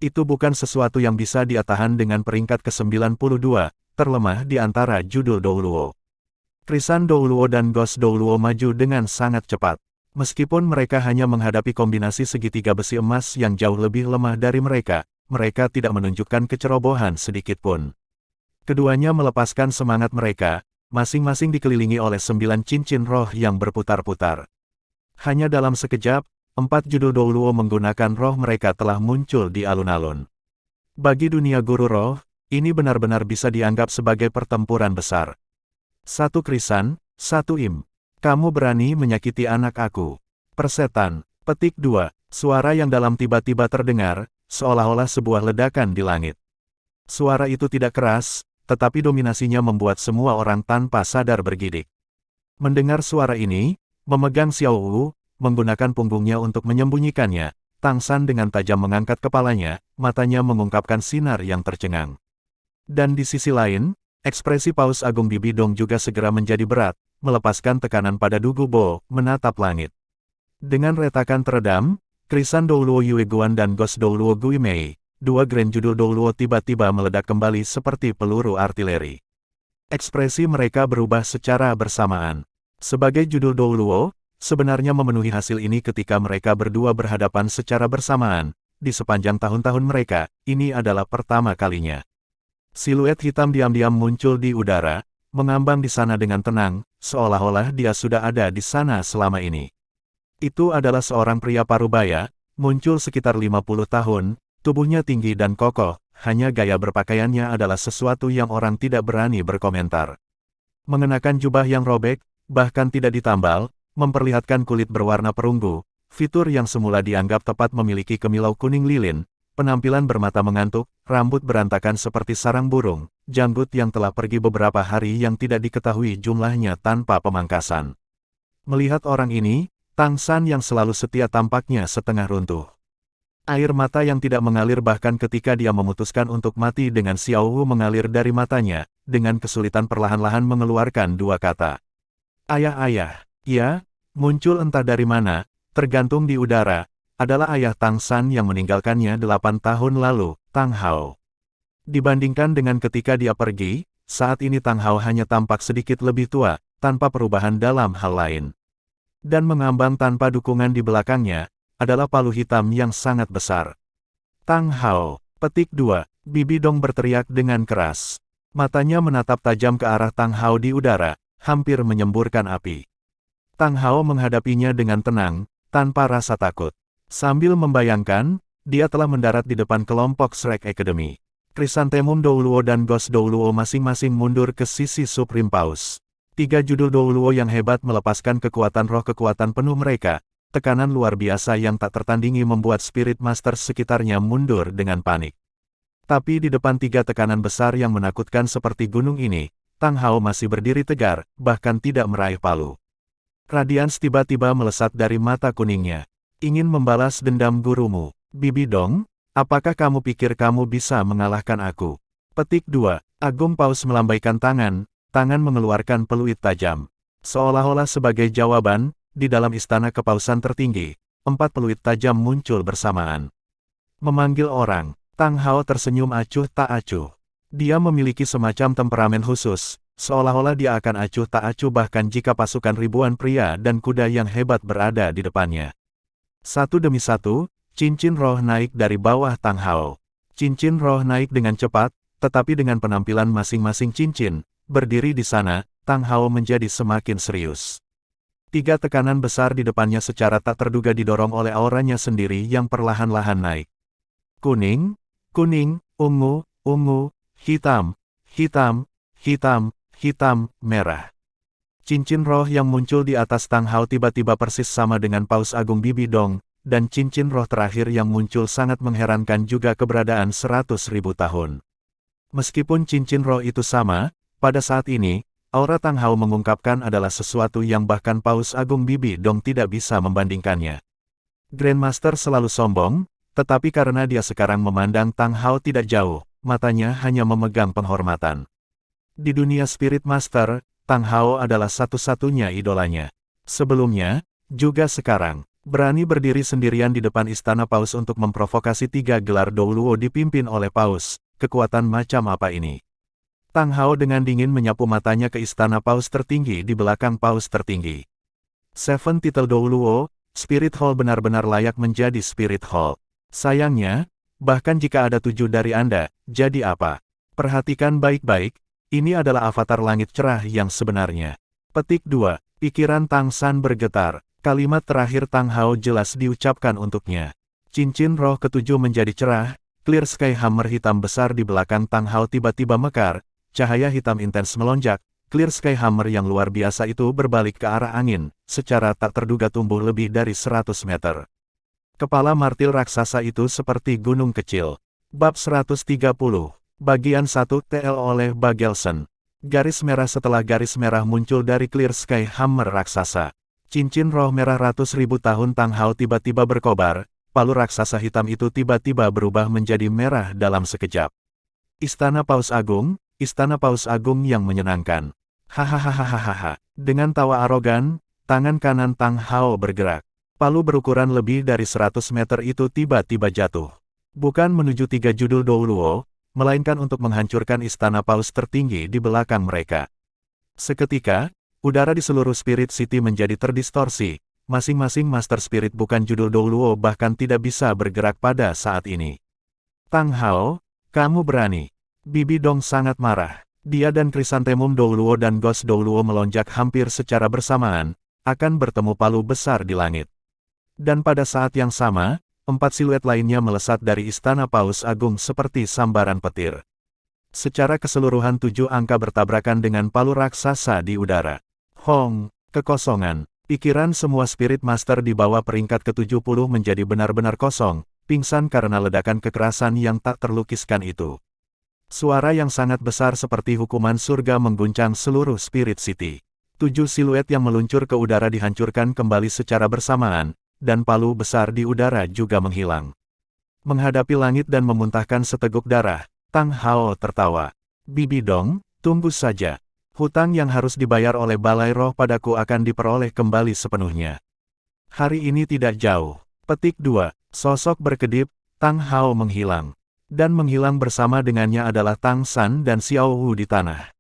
Itu bukan sesuatu yang bisa dia tahan dengan peringkat ke-92, terlemah di antara judul Douluo. Krisan Douluo dan Ghost Douluo maju dengan sangat cepat. Meskipun mereka hanya menghadapi kombinasi segitiga besi emas yang jauh lebih lemah dari mereka tidak menunjukkan kecerobohan sedikitpun. Keduanya melepaskan semangat mereka, masing-masing dikelilingi oleh 9 cincin roh yang berputar-putar. Hanya dalam sekejap, 4 judul Douluo menggunakan roh mereka telah muncul di alun-alun. Bagi dunia guru roh, ini benar-benar bisa dianggap sebagai pertempuran besar. 1 Krisan, 1 Im. Kamu berani menyakiti anak aku. Persetan. Petik 2. Suara yang dalam tiba-tiba terdengar, seolah-olah sebuah ledakan di langit. Suara itu tidak keras, tetapi dominasinya membuat semua orang tanpa sadar bergidik. Mendengar suara ini, memegang Xiao Wu, menggunakan punggungnya untuk menyembunyikannya, Tang San dengan tajam mengangkat kepalanya, matanya mengungkapkan sinar yang tercengang. Dan di sisi lain, ekspresi Paus Agung Bibidong juga segera menjadi berat, melepaskan tekanan pada Du Gubo, menatap langit. Dengan retakan teredam, Krisan Douluo Yue Guan dan Ghost Douluo Gui Mei, 2 Grand Judul Douluo tiba-tiba meledak kembali seperti peluru artileri. Ekspresi mereka berubah secara bersamaan. Sebagai judul Douluo, sebenarnya memenuhi hasil ini ketika mereka berdua berhadapan secara bersamaan. Di sepanjang tahun-tahun mereka, ini adalah pertama kalinya. Siluet hitam diam-diam muncul di udara, mengambang di sana dengan tenang, seolah-olah dia sudah ada di sana selama ini. Itu adalah seorang pria parubaya, muncul sekitar 50 tahun, tubuhnya tinggi dan kokoh, hanya gaya berpakaiannya adalah sesuatu yang orang tidak berani berkomentar. Mengenakan jubah yang robek, bahkan tidak ditambal, memperlihatkan kulit berwarna perunggu, fitur yang semula dianggap tepat memiliki kemilau kuning lilin, penampilan bermata mengantuk, rambut berantakan seperti sarang burung, janggut yang telah pergi beberapa hari yang tidak diketahui jumlahnya tanpa pemangkasan. Melihat orang ini, Tang San yang selalu setia tampaknya setengah runtuh. Air mata yang tidak mengalir bahkan ketika dia memutuskan untuk mati dengan Xiao Wu mengalir dari matanya, dengan kesulitan perlahan-lahan mengeluarkan dua kata. Ayah, ya, muncul entah dari mana, tergantung di udara, adalah ayah Tang San yang meninggalkannya 8 tahun lalu, Tang Hao. Dibandingkan dengan ketika dia pergi, saat ini Tang Hao hanya tampak sedikit lebih tua, tanpa perubahan dalam hal lain. Dan mengambang tanpa dukungan di belakangnya, adalah palu hitam yang sangat besar. Tang Hao, petik 2, Bibi Dong berteriak dengan keras. Matanya menatap tajam ke arah Tang Hao di udara, hampir menyemburkan api. Tang Hao menghadapinya dengan tenang, tanpa rasa takut. Sambil membayangkan, dia telah mendarat di depan kelompok Shrek Academy. Chrysanthemum Douluo dan Ghost Douluo masing-masing mundur ke sisi Supreme Paus. 3 judul Douluo yang hebat melepaskan kekuatan roh kekuatan penuh mereka. Tekanan luar biasa yang tak tertandingi membuat Spirit Master sekitarnya mundur dengan panik. Tapi di depan 3 tekanan besar yang menakutkan seperti gunung ini, Tang Hao masih berdiri tegar, bahkan tidak meraih palu. Radians tiba-tiba melesat dari mata kuningnya. Ingin membalas dendam gurumu, Bibi Dong, apakah kamu pikir kamu bisa mengalahkan aku? Petik 2, Agung Paus melambaikan tangan mengeluarkan peluit tajam. Seolah-olah sebagai jawaban, di dalam istana kepausan tertinggi, 4 peluit tajam muncul bersamaan. Memanggil orang. Tang Hao tersenyum acuh tak acuh. Dia memiliki semacam temperamen khusus, seolah-olah dia akan acuh tak acuh bahkan jika pasukan ribuan pria dan kuda yang hebat berada di depannya. Satu demi satu, cincin roh naik dari bawah Tang Hao. Cincin roh naik dengan cepat, tetapi dengan penampilan masing-masing cincin, berdiri di sana, Tang Hao menjadi semakin serius. 3 tekanan besar di depannya secara tak terduga didorong oleh auranya sendiri yang perlahan-lahan naik. Kuning, ungu, hitam, merah. Cincin roh yang muncul di atas Tang Hao tiba-tiba persis sama dengan Paus Agung Bibi Dong, dan cincin roh terakhir yang muncul sangat mengherankan juga keberadaan 100.000 tahun. Meskipun cincin roh itu sama, pada saat ini, aura Tang Hao mengungkapkan adalah sesuatu yang bahkan Paus Agung Bibi Dong tidak bisa membandingkannya. Grandmaster selalu sombong, tetapi karena dia sekarang memandang Tang Hao tidak jauh, matanya hanya memegang penghormatan. Di dunia Spirit Master, Tang Hao adalah satu-satunya idolanya. Sebelumnya, juga sekarang, berani berdiri sendirian di depan istana Paus untuk memprovokasi 3 gelar Douluo dipimpin oleh Paus, kekuatan macam apa ini? Tang Hao dengan dingin menyapu matanya ke istana Paus tertinggi di belakang Paus tertinggi. 7 titel Douluo, Spirit Hall benar-benar layak menjadi Spirit Hall. Sayangnya, bahkan jika ada 7 dari Anda, jadi apa? Perhatikan baik-baik, ini adalah avatar langit cerah yang sebenarnya. Petik 2, pikiran Tang San bergetar, kalimat terakhir Tang Hao jelas diucapkan untuknya. Cincin roh ketujuh menjadi cerah, Clear Sky Hammer hitam besar di belakang Tang Hao tiba-tiba mekar, cahaya hitam intens melonjak, Clear Sky Hammer yang luar biasa itu berbalik ke arah angin, secara tak terduga tumbuh lebih dari 100 meter. Kepala martil raksasa itu seperti gunung kecil. Bab 130, bagian 1 TL oleh Bagelson. Garis merah setelah garis merah muncul dari Clear Sky Hammer raksasa. Cincin roh merah ratus ribu tahun Tang Hao tiba-tiba berkobar, palu raksasa hitam itu tiba-tiba berubah menjadi merah dalam sekejap. Istana Paus Agung yang menyenangkan. Hahaha. Dengan tawa arogan, tangan kanan Tang Hao bergerak. Palu berukuran lebih dari 100 meter itu tiba-tiba jatuh. Bukan menuju 3 judul Douluo, melainkan untuk menghancurkan istana Paus tertinggi di belakang mereka. Seketika, udara di seluruh Spirit City menjadi terdistorsi, masing-masing Master Spirit bukan judul Douluo bahkan tidak bisa bergerak pada saat ini. Tang Hao, kamu berani. Bibi Dong sangat marah. Dia dan Chrysanthemum Douluo dan Ghost Douluo melonjak hampir secara bersamaan, akan bertemu palu besar di langit. Dan pada saat yang sama, 4 siluet lainnya melesat dari Istana Paus Agung seperti sambaran petir. Secara keseluruhan 7 angka bertabrakan dengan palu raksasa di udara. Hong, kekosongan. Pikiran semua Spirit Master di bawah peringkat ke-70 menjadi benar-benar kosong, pingsan karena ledakan kekerasan yang tak terlukiskan itu. Suara yang sangat besar seperti hukuman surga mengguncang seluruh Spirit City. 7 siluet yang meluncur ke udara dihancurkan kembali secara bersamaan, dan palu besar di udara juga menghilang. Menghadapi langit dan memuntahkan seteguk darah, Tang Hao tertawa. Bibi Dong, tunggu saja. Hutang yang harus dibayar oleh Balai Roh padaku akan diperoleh kembali sepenuhnya. Hari ini tidak jauh. Petik 2. Sosok berkedip, Tang Hao menghilang. Dan menghilang bersama dengannya adalah Tang San dan Xiao Wu di tanah.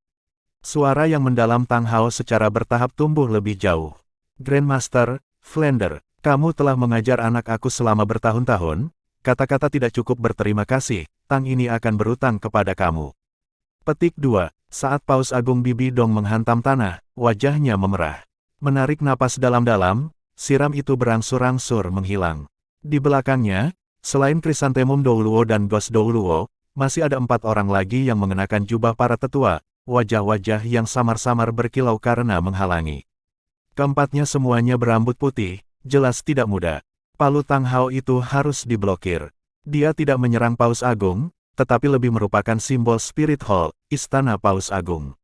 Suara yang mendalam Tang Hao secara bertahap tumbuh lebih jauh. Grandmaster, Flander, kamu telah mengajar anak aku selama bertahun-tahun, kata-kata tidak cukup berterima kasih, Tang ini akan berutang kepada kamu. Petik 2. Saat Paus Agung Bibi Dong menghantam tanah, wajahnya memerah. Menarik napas dalam-dalam, siram itu berangsur-angsur menghilang. Di belakangnya, selain Chrysanthemum Douluo dan Ghost Douluo, masih ada 4 orang lagi yang mengenakan jubah para tetua, wajah-wajah yang samar-samar berkilau karena menghalangi. Keempatnya semuanya berambut putih, jelas tidak muda. Palu Tang Hao itu harus diblokir. Dia tidak menyerang Paus Agung, tetapi lebih merupakan simbol Spirit Hall, Istana Paus Agung.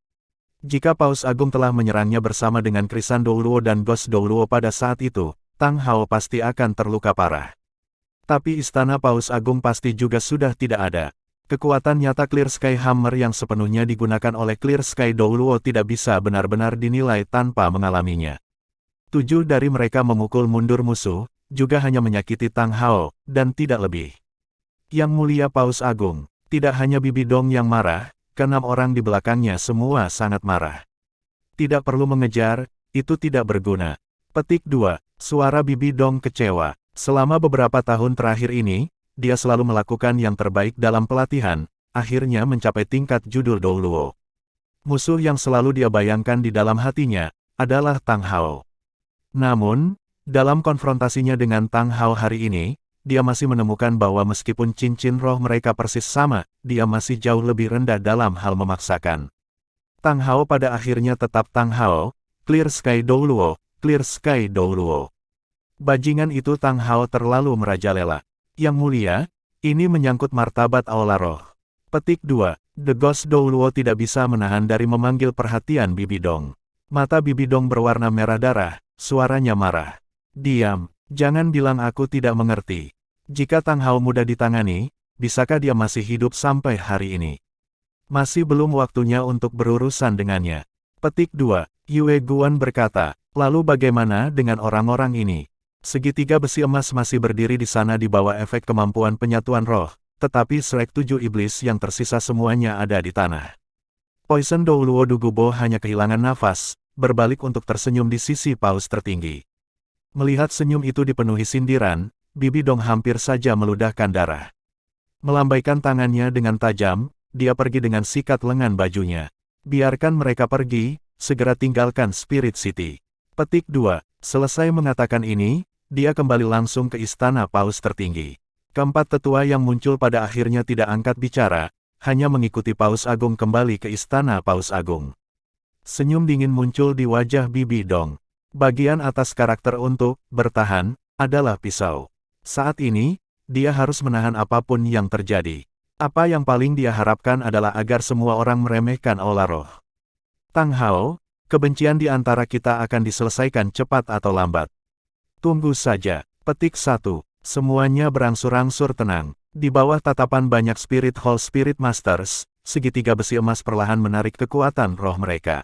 Jika Paus Agung telah menyerangnya bersama dengan Chrysan Douluo dan Ghost Douluo pada saat itu, Tang Hao pasti akan terluka parah. Tapi Istana Paus Agung pasti juga sudah tidak ada. Kekuatan nyata Clear Sky Hammer yang sepenuhnya digunakan oleh Clear Sky Douluo tidak bisa benar-benar dinilai tanpa mengalaminya. 7 dari mereka memukul mundur musuh, juga hanya menyakiti Tang Hao, dan tidak lebih. Yang Mulia Paus Agung, tidak hanya Bibi Dong yang marah, ke-6 orang di belakangnya semua sangat marah. Tidak perlu mengejar, itu tidak berguna. Petik 2. Suara Bibi Dong kecewa. Selama beberapa tahun terakhir ini, dia selalu melakukan yang terbaik dalam pelatihan, akhirnya mencapai tingkat judul Douluo. Musuh yang selalu dia bayangkan di dalam hatinya, adalah Tang Hao. Namun, dalam konfrontasinya dengan Tang Hao hari ini, dia masih menemukan bahwa meskipun cincin roh mereka persis sama, dia masih jauh lebih rendah dalam hal memaksakan. Tang Hao pada akhirnya tetap Tang Hao, Clear Sky Douluo, Clear Sky Douluo. Bajingan itu Tang Hao terlalu merajalela. Yang Mulia, ini menyangkut martabat Aula Roh. Petik 2. The Ghost Douluo tidak bisa menahan dari memanggil perhatian Bibi Dong. Mata Bibi Dong berwarna merah darah, suaranya marah. Diam. Jangan bilang aku tidak mengerti. Jika Tang Hao mudah ditangani, bisakah dia masih hidup sampai hari ini? Masih belum waktunya untuk berurusan dengannya. Petik 2. Yue Guan berkata, lalu bagaimana dengan orang-orang ini? Segitiga besi emas masih berdiri di sana di bawah efek kemampuan penyatuan roh, tetapi Shrek 7 iblis yang tersisa semuanya ada di tanah. Poison Douluo Dugubo hanya kehilangan nafas, berbalik untuk tersenyum di sisi paus tertinggi. Melihat senyum itu dipenuhi sindiran, Bibi Dong hampir saja meludahkan darah. Melambaikan tangannya dengan tajam, dia pergi dengan sikat lengan bajunya. Biarkan mereka pergi, segera tinggalkan Spirit City. Petik 2. Selesai mengatakan ini, dia kembali langsung ke Istana Paus tertinggi. Keempat tetua yang muncul pada akhirnya tidak angkat bicara, hanya mengikuti Paus Agung kembali ke Istana Paus Agung. Senyum dingin muncul di wajah Bibi Dong. Bagian atas karakter untuk bertahan adalah pisau. Saat ini, dia harus menahan apapun yang terjadi. Apa yang paling dia harapkan adalah agar semua orang meremehkan Aula Roh. Tang Hao, kebencian di antara kita akan diselesaikan cepat atau lambat. Tunggu saja. Petik 1. Semuanya berangsur-angsur tenang. Di bawah tatapan banyak Spirit Hall Spirit Masters, segitiga besi emas perlahan menarik kekuatan roh mereka.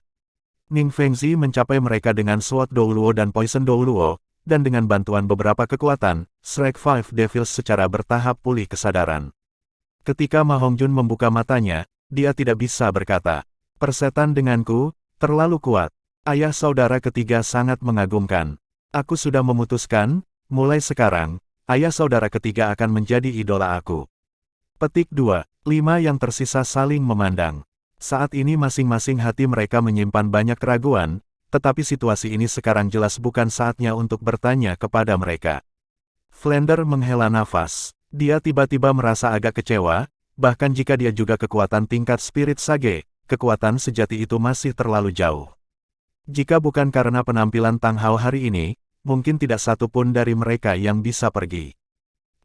Ning Fengzi mencapai mereka dengan Sword Douluo dan Poison Douluo, dan dengan bantuan beberapa kekuatan, Shrek 5 Devils secara bertahap pulih kesadaran. Ketika Ma Hongjun membuka matanya, dia tidak bisa berkata, "Persetan denganku, terlalu kuat. Ayah saudara ketiga sangat mengagumkan. Aku sudah memutuskan, mulai sekarang, ayah saudara ketiga akan menjadi idola aku." Petik 2. 5 yang tersisa saling memandang. Saat ini masing-masing hati mereka menyimpan banyak keraguan, tetapi situasi ini sekarang jelas bukan saatnya untuk bertanya kepada mereka. Flander menghela nafas. Dia tiba-tiba merasa agak kecewa, bahkan jika dia juga kekuatan tingkat Spirit Sage, kekuatan sejati itu masih terlalu jauh. Jika bukan karena penampilan Tang Hao hari ini, mungkin tidak satu pun dari mereka yang bisa pergi.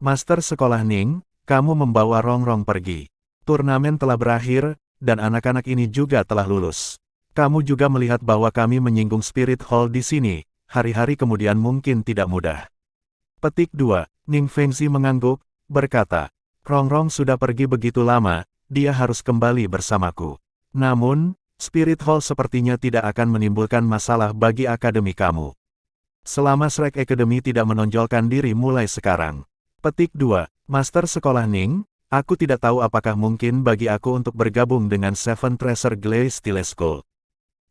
Master Sekolah Ning, kamu membawa Rongrong pergi. Turnamen telah berakhir, dan anak-anak ini juga telah lulus. Kamu juga melihat bahwa kami menyinggung Spirit Hall di sini, hari-hari kemudian mungkin tidak mudah. Petik 2, Ning Fengzi mengangguk, berkata, Rongrong sudah pergi begitu lama, dia harus kembali bersamaku. Namun, Spirit Hall sepertinya tidak akan menimbulkan masalah bagi akademi kamu. Selama Shrek Academy tidak menonjolkan diri mulai sekarang. Petik 2, Master Sekolah Ning, aku tidak tahu apakah mungkin bagi aku untuk bergabung dengan Seven Treasure Glaze Steel School.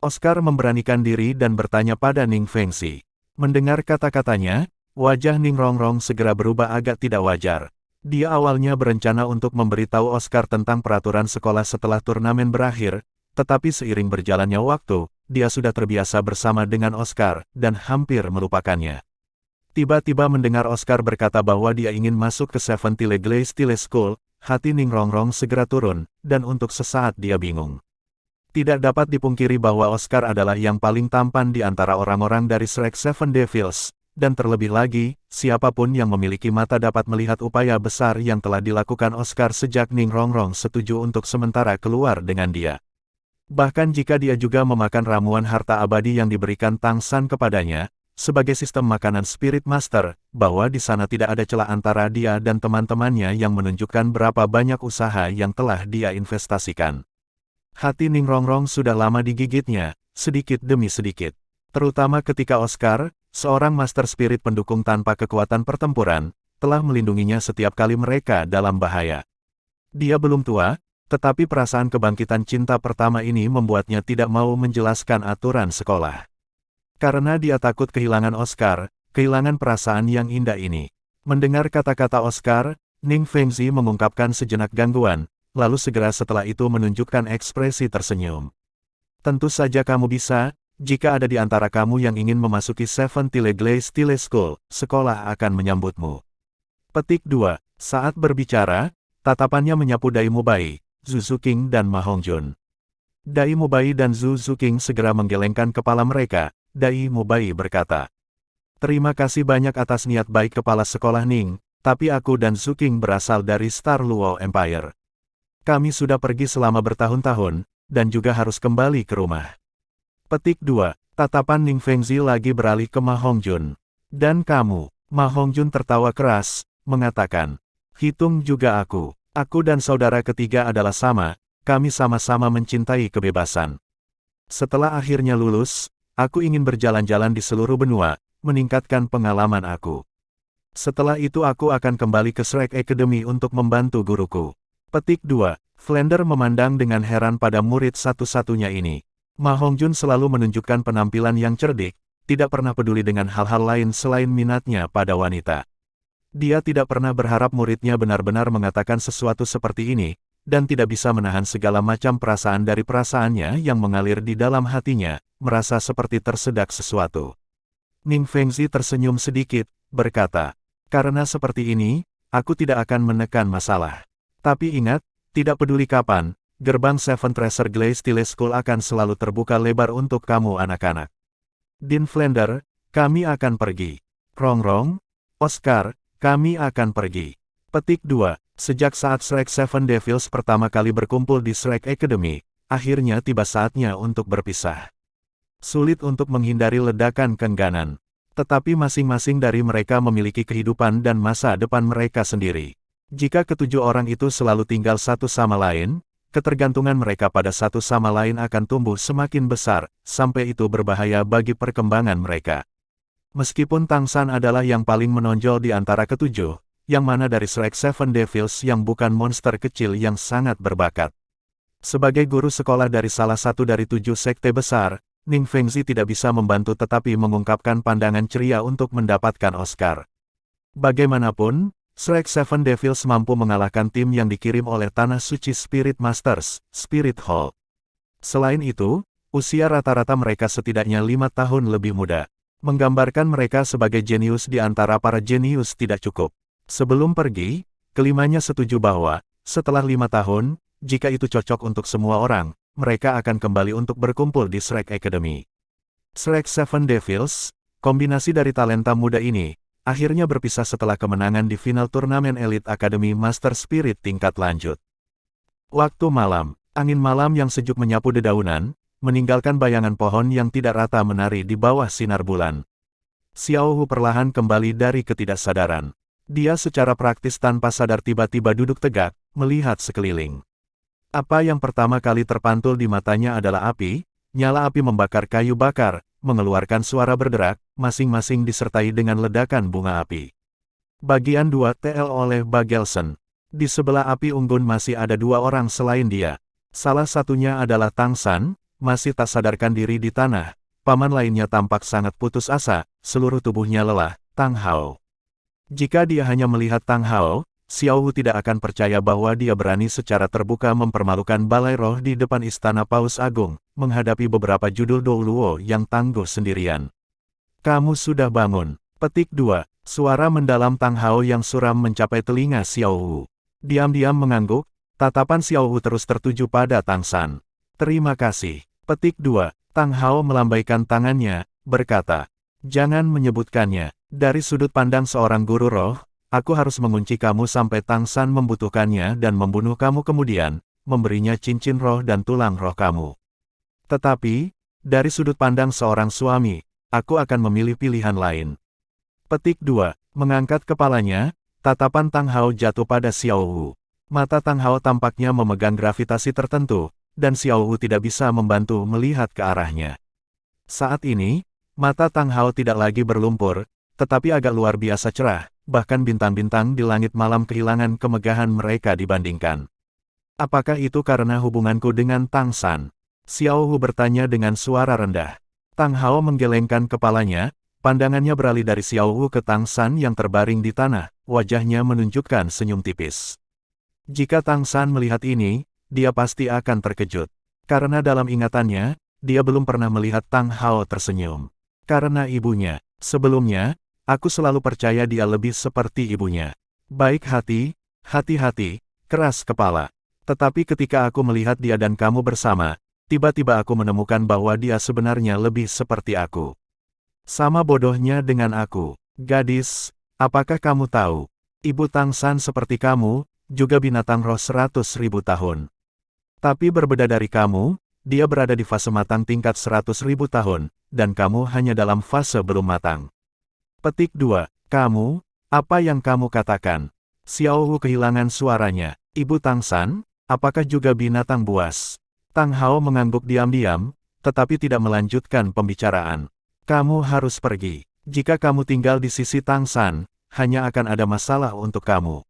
Oscar memberanikan diri dan bertanya pada Ning Fengzi. Mendengar kata-katanya, wajah Ning Rongrong segera berubah agak tidak wajar. Dia awalnya berencana untuk memberitahu Oscar tentang peraturan sekolah setelah turnamen berakhir, tetapi seiring berjalannya waktu, dia sudah terbiasa bersama dengan Oscar, dan hampir melupakannya. Tiba-tiba mendengar Oscar berkata bahwa dia ingin masuk ke Seven Glaze Steel School, hati Ning Rongrong segera turun, dan untuk sesaat dia bingung. Tidak dapat dipungkiri bahwa Oscar adalah yang paling tampan di antara orang-orang dari Shrek Seven Devils, dan terlebih lagi, siapapun yang memiliki mata dapat melihat upaya besar yang telah dilakukan Oscar sejak Ning Rongrong setuju untuk sementara keluar dengan dia. Bahkan jika dia juga memakan ramuan harta abadi yang diberikan Tang San kepadanya, sebagai sistem makanan Spirit Master, bahwa di sana tidak ada celah antara dia dan teman-temannya yang menunjukkan berapa banyak usaha yang telah dia investasikan. Hati Ning Rongrong sudah lama digigitnya, sedikit demi sedikit. Terutama ketika Oscar, seorang Master Spirit pendukung tanpa kekuatan pertempuran, telah melindunginya setiap kali mereka dalam bahaya. Dia belum tua, tetapi perasaan kebangkitan cinta pertama ini membuatnya tidak mau menjelaskan aturan sekolah. Karena dia takut kehilangan Oscar, kehilangan perasaan yang indah ini. Mendengar kata-kata Oscar, Ning Fengzi mengungkapkan sejenak gangguan, lalu segera setelah itu menunjukkan ekspresi tersenyum. Tentu saja kamu bisa, jika ada di antara kamu yang ingin memasuki Seven Glaze Steel School, sekolah akan menyambutmu. Petik 2, saat berbicara, tatapannya menyapu Dai Mubai, Zhu Zuqing dan Ma Hongjun. Dai Mubai dan Zhu Zuqing segera menggelengkan kepala mereka. Dai Mubai berkata, terima kasih banyak atas niat baik kepala sekolah Ning, tapi aku dan Zuqing berasal dari Star Luo Empire. Kami sudah pergi selama bertahun-tahun, dan juga harus kembali ke rumah. Petik 2, tatapan Ning Fengzi lagi beralih ke Ma Hongjun. Dan kamu, Ma Hongjun tertawa keras, mengatakan, hitung juga aku. Aku dan saudara ketiga adalah sama, kami sama-sama mencintai kebebasan. Setelah akhirnya lulus, aku ingin berjalan-jalan di seluruh benua, meningkatkan pengalaman aku. Setelah itu aku akan kembali ke Shrek Academy untuk membantu guruku. Petik 2, Flander memandang dengan heran pada murid satu-satunya ini. Ma Hongjun selalu menunjukkan penampilan yang cerdik, tidak pernah peduli dengan hal-hal lain selain minatnya pada wanita. Dia tidak pernah berharap muridnya benar-benar mengatakan sesuatu seperti ini, dan tidak bisa menahan segala macam perasaan dari perasaannya yang mengalir di dalam hatinya, merasa seperti tersedak sesuatu. Ning Fengzi tersenyum sedikit, berkata, karena seperti ini, aku tidak akan menekan masalah. Tapi ingat, tidak peduli kapan, gerbang Seven Treasure Glaze Steel School akan selalu terbuka lebar untuk kamu anak-anak. Dean Flander, kami akan pergi. Rongrong, Oscar, kami akan pergi. Petik 2, sejak saat Shrek Seven Devils pertama kali berkumpul di Shrek Academy, akhirnya tiba saatnya untuk berpisah. Sulit untuk menghindari ledakan keengganan. Tetapi masing-masing dari mereka memiliki kehidupan dan masa depan mereka sendiri. Jika ketujuh orang itu selalu tinggal satu sama lain, ketergantungan mereka pada satu sama lain akan tumbuh semakin besar, sampai itu berbahaya bagi perkembangan mereka. Meskipun Tang San adalah yang paling menonjol di antara ketujuh, yang mana dari Shrek Seven Devils yang bukan monster kecil yang sangat berbakat. Sebagai guru sekolah dari salah satu dari 7 sekte besar, Ning Fengzi tidak bisa membantu tetapi mengungkapkan pandangan ceria untuk mendapatkan Oscar. Bagaimanapun, Shrek Seven Devils mampu mengalahkan tim yang dikirim oleh Tanah Suci Spirit Masters, Spirit Hall. Selain itu, usia rata-rata mereka setidaknya 5 tahun lebih muda. Menggambarkan mereka sebagai jenius di antara para jenius tidak cukup. Sebelum pergi, kelimanya setuju bahwa, setelah 5 tahun, jika itu cocok untuk semua orang, mereka akan kembali untuk berkumpul di Shrek Academy. Shrek Seven Devils, kombinasi dari talenta muda ini, akhirnya berpisah setelah kemenangan di final turnamen Elite Academy Master Spirit tingkat lanjut. Waktu malam, angin malam yang sejuk menyapu dedaunan, meninggalkan bayangan pohon yang tidak rata menari di bawah sinar bulan. Xiao Hu perlahan kembali dari ketidaksadaran. Dia secara praktis tanpa sadar tiba-tiba duduk tegak, melihat sekeliling. Apa yang pertama kali terpantul di matanya adalah api, nyala api membakar kayu bakar, mengeluarkan suara berderak, masing-masing disertai dengan ledakan bunga api. Bagian 2 TL oleh Bagelson. Di sebelah api unggun masih ada 2 orang selain dia. Salah satunya adalah Tang San, masih tak sadarkan diri di tanah. Paman lainnya tampak sangat putus asa, seluruh tubuhnya lelah, Tang Hao. Jika dia hanya melihat Tang Hao, Xiao Hu tidak akan percaya bahwa dia berani secara terbuka mempermalukan balai roh di depan istana Paus Agung, menghadapi beberapa judul Douluo yang tangguh sendirian. Kamu sudah bangun. Petik 2. Suara mendalam Tang Hao yang suram mencapai telinga Xiao Hu. Diam-diam mengangguk, tatapan Xiao Hu terus tertuju pada Tang San. Terima kasih. Petik 2. Tang Hao melambaikan tangannya, berkata, jangan menyebutkannya. Dari sudut pandang seorang guru roh, aku harus mengunci kamu sampai Tang San membutuhkannya dan membunuh kamu kemudian, memberinya cincin roh dan tulang roh kamu. Tetapi, dari sudut pandang seorang suami, aku akan memilih pilihan lain. Petik 2. Mengangkat kepalanya, tatapan Tang Hao jatuh pada Xiao Hu. Mata Tang Hao tampaknya memegang gravitasi tertentu, dan Xiao Hu tidak bisa membantu melihat ke arahnya. Saat ini, mata Tang Hao tidak lagi berlumpur, tetapi agak luar biasa cerah, bahkan bintang-bintang di langit malam kehilangan kemegahan mereka dibandingkan. Apakah itu karena hubunganku dengan Tang San? Xiao Hu bertanya dengan suara rendah. Tang Hao menggelengkan kepalanya, pandangannya beralih dari Xiao Hu ke Tang San yang terbaring di tanah, wajahnya menunjukkan senyum tipis. Jika Tang San melihat ini, dia pasti akan terkejut. Karena dalam ingatannya, dia belum pernah melihat Tang Hao tersenyum. Karena ibunya, sebelumnya, aku selalu percaya dia lebih seperti ibunya. Baik hati, hati-hati, keras kepala. Tetapi ketika aku melihat dia dan kamu bersama, tiba-tiba aku menemukan bahwa dia sebenarnya lebih seperti aku. Sama bodohnya dengan aku. Gadis, apakah kamu tahu? Ibu Tang San seperti kamu, juga binatang roh 100.000 tahun. Tapi berbeda dari kamu, dia berada di fase matang tingkat 100.000 tahun, dan kamu hanya dalam fase belum matang. Petik 2. Kamu, apa yang kamu katakan? Xiao Hu kehilangan suaranya. Ibu Tang San, apakah juga binatang buas? Tang Hao mengangguk diam-diam, tetapi tidak melanjutkan pembicaraan. Kamu harus pergi. Jika kamu tinggal di sisi Tang San, hanya akan ada masalah untuk kamu.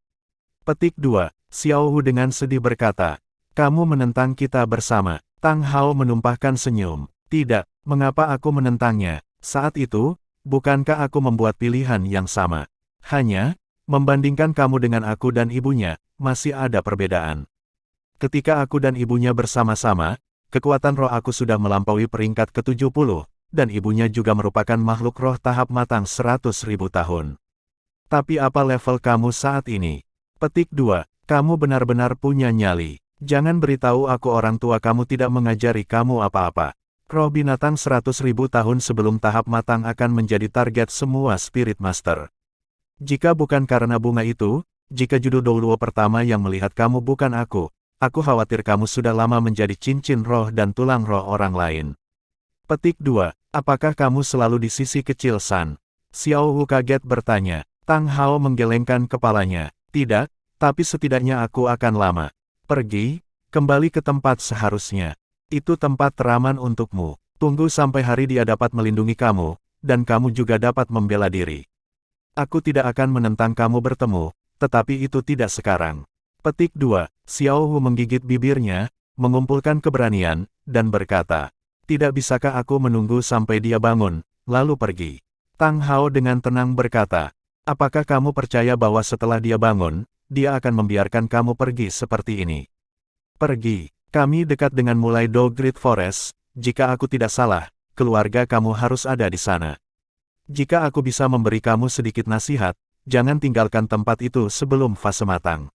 Petik 2. Xiao Hu dengan sedih berkata, kamu menentang kita bersama. Tang Hao menumpahkan senyum. Tidak, mengapa aku menentangnya? Saat itu, bukankah aku membuat pilihan yang sama? Hanya, membandingkan kamu dengan aku dan ibunya, masih ada perbedaan. Ketika aku dan ibunya bersama-sama, kekuatan roh aku sudah melampaui peringkat ke-70, dan ibunya juga merupakan makhluk roh tahap matang 100.000 tahun. Tapi apa level kamu saat ini? Petik 2. Kamu benar-benar punya nyali. Jangan beritahu aku orang tua kamu tidak mengajari kamu apa-apa. Roh binatang 100.000 tahun sebelum tahap matang akan menjadi target semua Spirit Master. Jika bukan karena bunga itu, jika judul Douluo pertama yang melihat kamu bukan aku khawatir kamu sudah lama menjadi cincin roh dan tulang roh orang lain. Petik 2. Apakah kamu selalu di sisi kecil San? Xiao Hu kaget bertanya. Tang Hao menggelengkan kepalanya. Tidak, tapi setidaknya aku akan lama. Pergi, kembali ke tempat seharusnya. Itu tempat teraman untukmu. Tunggu sampai hari dia dapat melindungi kamu, dan kamu juga dapat membela diri. Aku tidak akan menentang kamu bertemu, tetapi itu tidak sekarang. Petik 2. Xiao Hu menggigit bibirnya, mengumpulkan keberanian, dan berkata, tidak bisakah aku menunggu sampai dia bangun, lalu pergi? Tang Hao dengan tenang berkata, apakah kamu percaya bahwa setelah dia bangun, dia akan membiarkan kamu pergi seperti ini? Pergi. Kami dekat dengan mulai Do Great Forest, jika aku tidak salah, keluarga kamu harus ada di sana. Jika aku bisa memberi kamu sedikit nasihat, jangan tinggalkan tempat itu sebelum fase matang.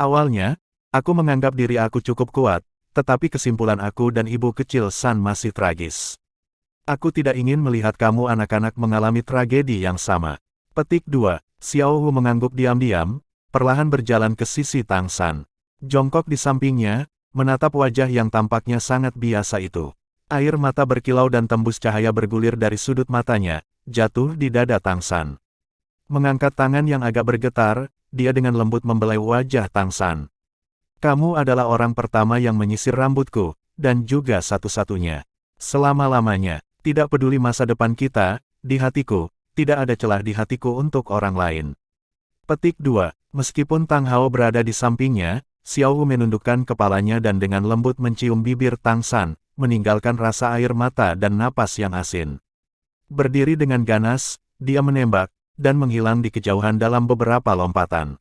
Awalnya, aku menganggap diri aku cukup kuat, tetapi kesimpulan aku dan ibu kecil San masih tragis. Aku tidak ingin melihat kamu anak-anak mengalami tragedi yang sama. Petik 2. Xiao Hu mengangguk diam-diam, perlahan berjalan ke sisi Tang San. Jongkok di sampingnya, menatap wajah yang tampaknya sangat biasa itu. Air mata berkilau dan tembus cahaya bergulir dari sudut matanya, jatuh di dada Tang San. Mengangkat tangan yang agak bergetar, dia dengan lembut membelai wajah Tang San. Kamu adalah orang pertama yang menyisir rambutku, dan juga satu-satunya. Selama-lamanya, tidak peduli masa depan kita, di hatiku, tidak ada celah di hatiku untuk orang lain. Petik 2. Meskipun Tang Hao berada di sampingnya, Xiao Hu menundukkan kepalanya dan dengan lembut mencium bibir Tang San, meninggalkan rasa air mata dan napas yang asin. Berdiri dengan ganas, dia menembak, dan menghilang di kejauhan dalam beberapa lompatan.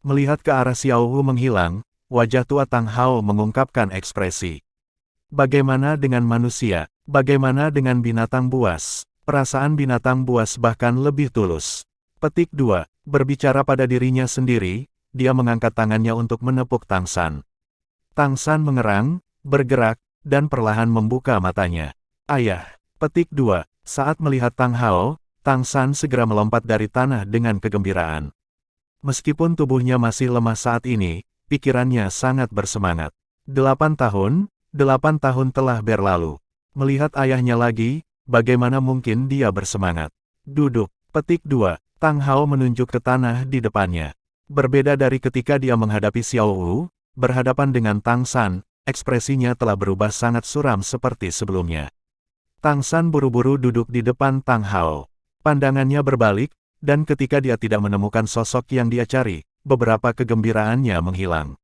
Melihat ke arah Xiao Hu menghilang, wajah tua Tang Hao mengungkapkan ekspresi. Bagaimana dengan manusia? Bagaimana dengan binatang buas? Perasaan binatang buas bahkan lebih tulus. Petik 2. Berbicara pada dirinya sendiri, dia mengangkat tangannya untuk menepuk Tang San. Tang San mengerang, bergerak, dan perlahan membuka matanya. Ayah. Petik 2. Saat melihat Tang Hao, Tang San segera melompat dari tanah dengan kegembiraan. Meskipun tubuhnya masih lemah saat ini, pikirannya sangat bersemangat. 8 tahun telah berlalu. Melihat ayahnya lagi, bagaimana mungkin dia bersemangat? Duduk. Petik 2. Tang Hao menunjuk ke tanah di depannya. Berbeda dari ketika dia menghadapi Xiao Hu, berhadapan dengan Tang San, ekspresinya telah berubah sangat suram seperti sebelumnya. Tang San buru-buru duduk di depan Tang Hao. Pandangannya berbalik, dan ketika dia tidak menemukan sosok yang dia cari, beberapa kegembiraannya menghilang.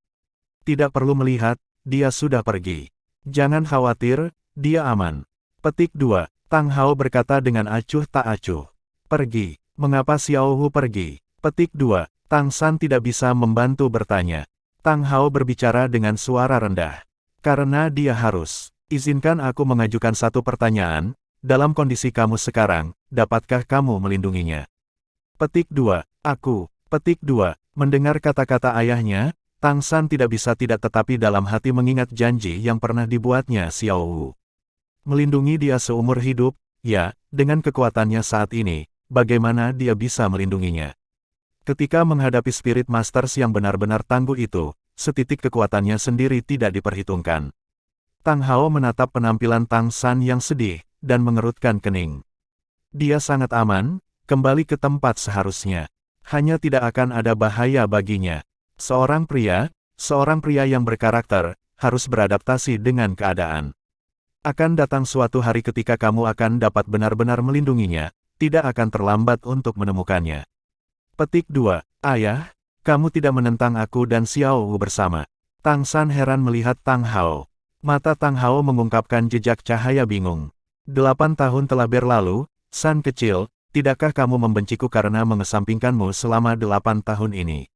Tidak perlu melihat, dia sudah pergi. Jangan khawatir, dia aman. Petik 2. Tang Hao berkata dengan acuh tak acuh. Pergi. Mengapa Xiao Hu pergi? Petik 2. Tang San tidak bisa membantu bertanya. Tang Hao berbicara dengan suara rendah. Karena dia harus. Izinkan aku mengajukan satu pertanyaan, dalam kondisi kamu sekarang, dapatkah kamu melindunginya? Petik 2. Aku. Petik 2. Mendengar kata-kata ayahnya, Tang San tidak bisa tidak tetapi dalam hati mengingat janji yang pernah dibuatnya Xiao Hu. Melindungi dia seumur hidup, ya, dengan kekuatannya saat ini, bagaimana dia bisa melindunginya? Ketika menghadapi Spirit Masters yang benar-benar tangguh itu, setitik kekuatannya sendiri tidak diperhitungkan. Tang Hao menatap penampilan Tang San yang sedih, dan mengerutkan kening. Dia sangat aman, kembali ke tempat seharusnya. Hanya tidak akan ada bahaya baginya. Seorang pria yang berkarakter, harus beradaptasi dengan keadaan. Akan datang suatu hari ketika kamu akan dapat benar-benar melindunginya, tidak akan terlambat untuk menemukannya. Petik 2. Ayah, kamu tidak menentang aku dan Xiao Hu bersama. Tang San heran melihat Tang Hao. Mata Tang Hao mengungkapkan jejak cahaya bingung. 8 tahun telah berlalu, San kecil, tidakkah kamu membenciku karena mengesampingkanmu selama 8 tahun ini?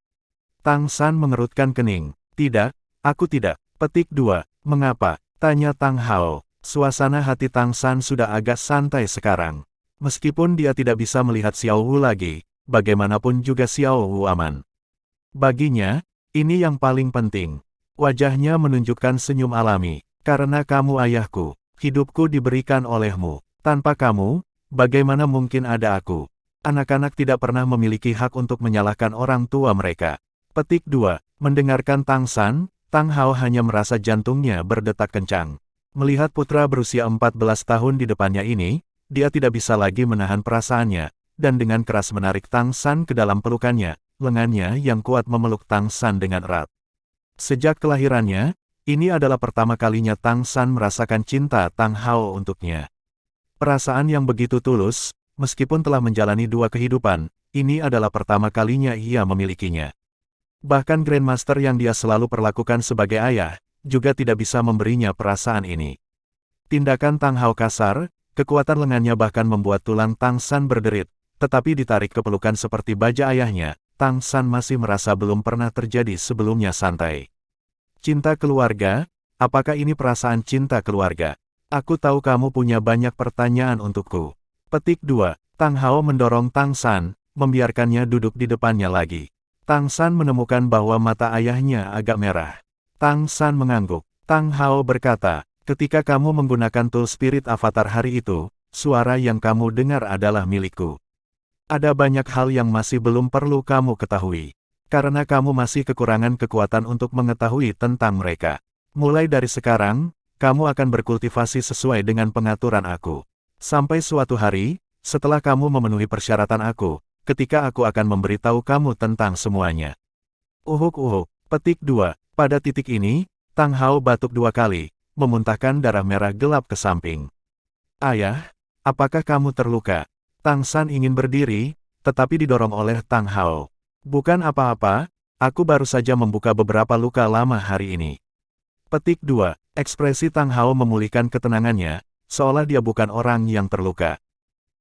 Tang San mengerutkan kening. Tidak, aku tidak. Petik 2. Mengapa? Tanya Tang Hao. Suasana hati Tang San sudah agak santai sekarang. Meskipun dia tidak bisa melihat Xiao Hu lagi, bagaimanapun juga Xiao Hu aman. Baginya, ini yang paling penting. Wajahnya menunjukkan senyum alami. Karena kamu ayahku, hidupku diberikan olehmu. Tanpa kamu, bagaimana mungkin ada aku? Anak-anak tidak pernah memiliki hak untuk menyalahkan orang tua mereka. Petik 2. Mendengarkan Tang San, Tang Hao hanya merasa jantungnya berdetak kencang. Melihat putra berusia 14 tahun di depannya ini, dia tidak bisa lagi menahan perasaannya, dan dengan keras menarik Tang San ke dalam pelukannya, lengannya yang kuat memeluk Tang San dengan erat. Sejak kelahirannya, ini adalah pertama kalinya Tang San merasakan cinta Tang Hao untuknya. Perasaan yang begitu tulus, meskipun telah menjalani 2 kehidupan, ini adalah pertama kalinya ia memilikinya. Bahkan Grandmaster yang dia selalu perlakukan sebagai ayah, juga tidak bisa memberinya perasaan ini. Tindakan Tang Hao kasar, kekuatan lengannya bahkan membuat tulang Tang San berderit, tetapi ditarik ke pelukan seperti baja ayahnya, Tang San masih merasa belum pernah terjadi sebelumnya santai. Cinta keluarga? Apakah ini perasaan cinta keluarga? Aku tahu kamu punya banyak pertanyaan untukku. Petik 2. Tang Hao mendorong Tang San, membiarkannya duduk di depannya lagi. Tang San menemukan bahwa mata ayahnya agak merah. Tang San mengangguk. Tang Hao berkata, ketika kamu menggunakan tool spirit avatar hari itu, suara yang kamu dengar adalah milikku. Ada banyak hal yang masih belum perlu kamu ketahui. Karena kamu masih kekurangan kekuatan untuk mengetahui tentang mereka. Mulai dari sekarang, kamu akan berkultivasi sesuai dengan pengaturan aku. Sampai suatu hari, setelah kamu memenuhi persyaratan aku, ketika aku akan memberitahu kamu tentang semuanya. Uhuk. Petik 2. Pada titik ini, Tang Hao batuk 2 kali, memuntahkan darah merah gelap ke samping. Ayah, apakah kamu terluka? Tang San ingin berdiri, tetapi didorong oleh Tang Hao. Bukan apa-apa, aku baru saja membuka beberapa luka lama hari ini. Petik 2. Ekspresi Tang Hao memulihkan ketenangannya, seolah dia bukan orang yang terluka.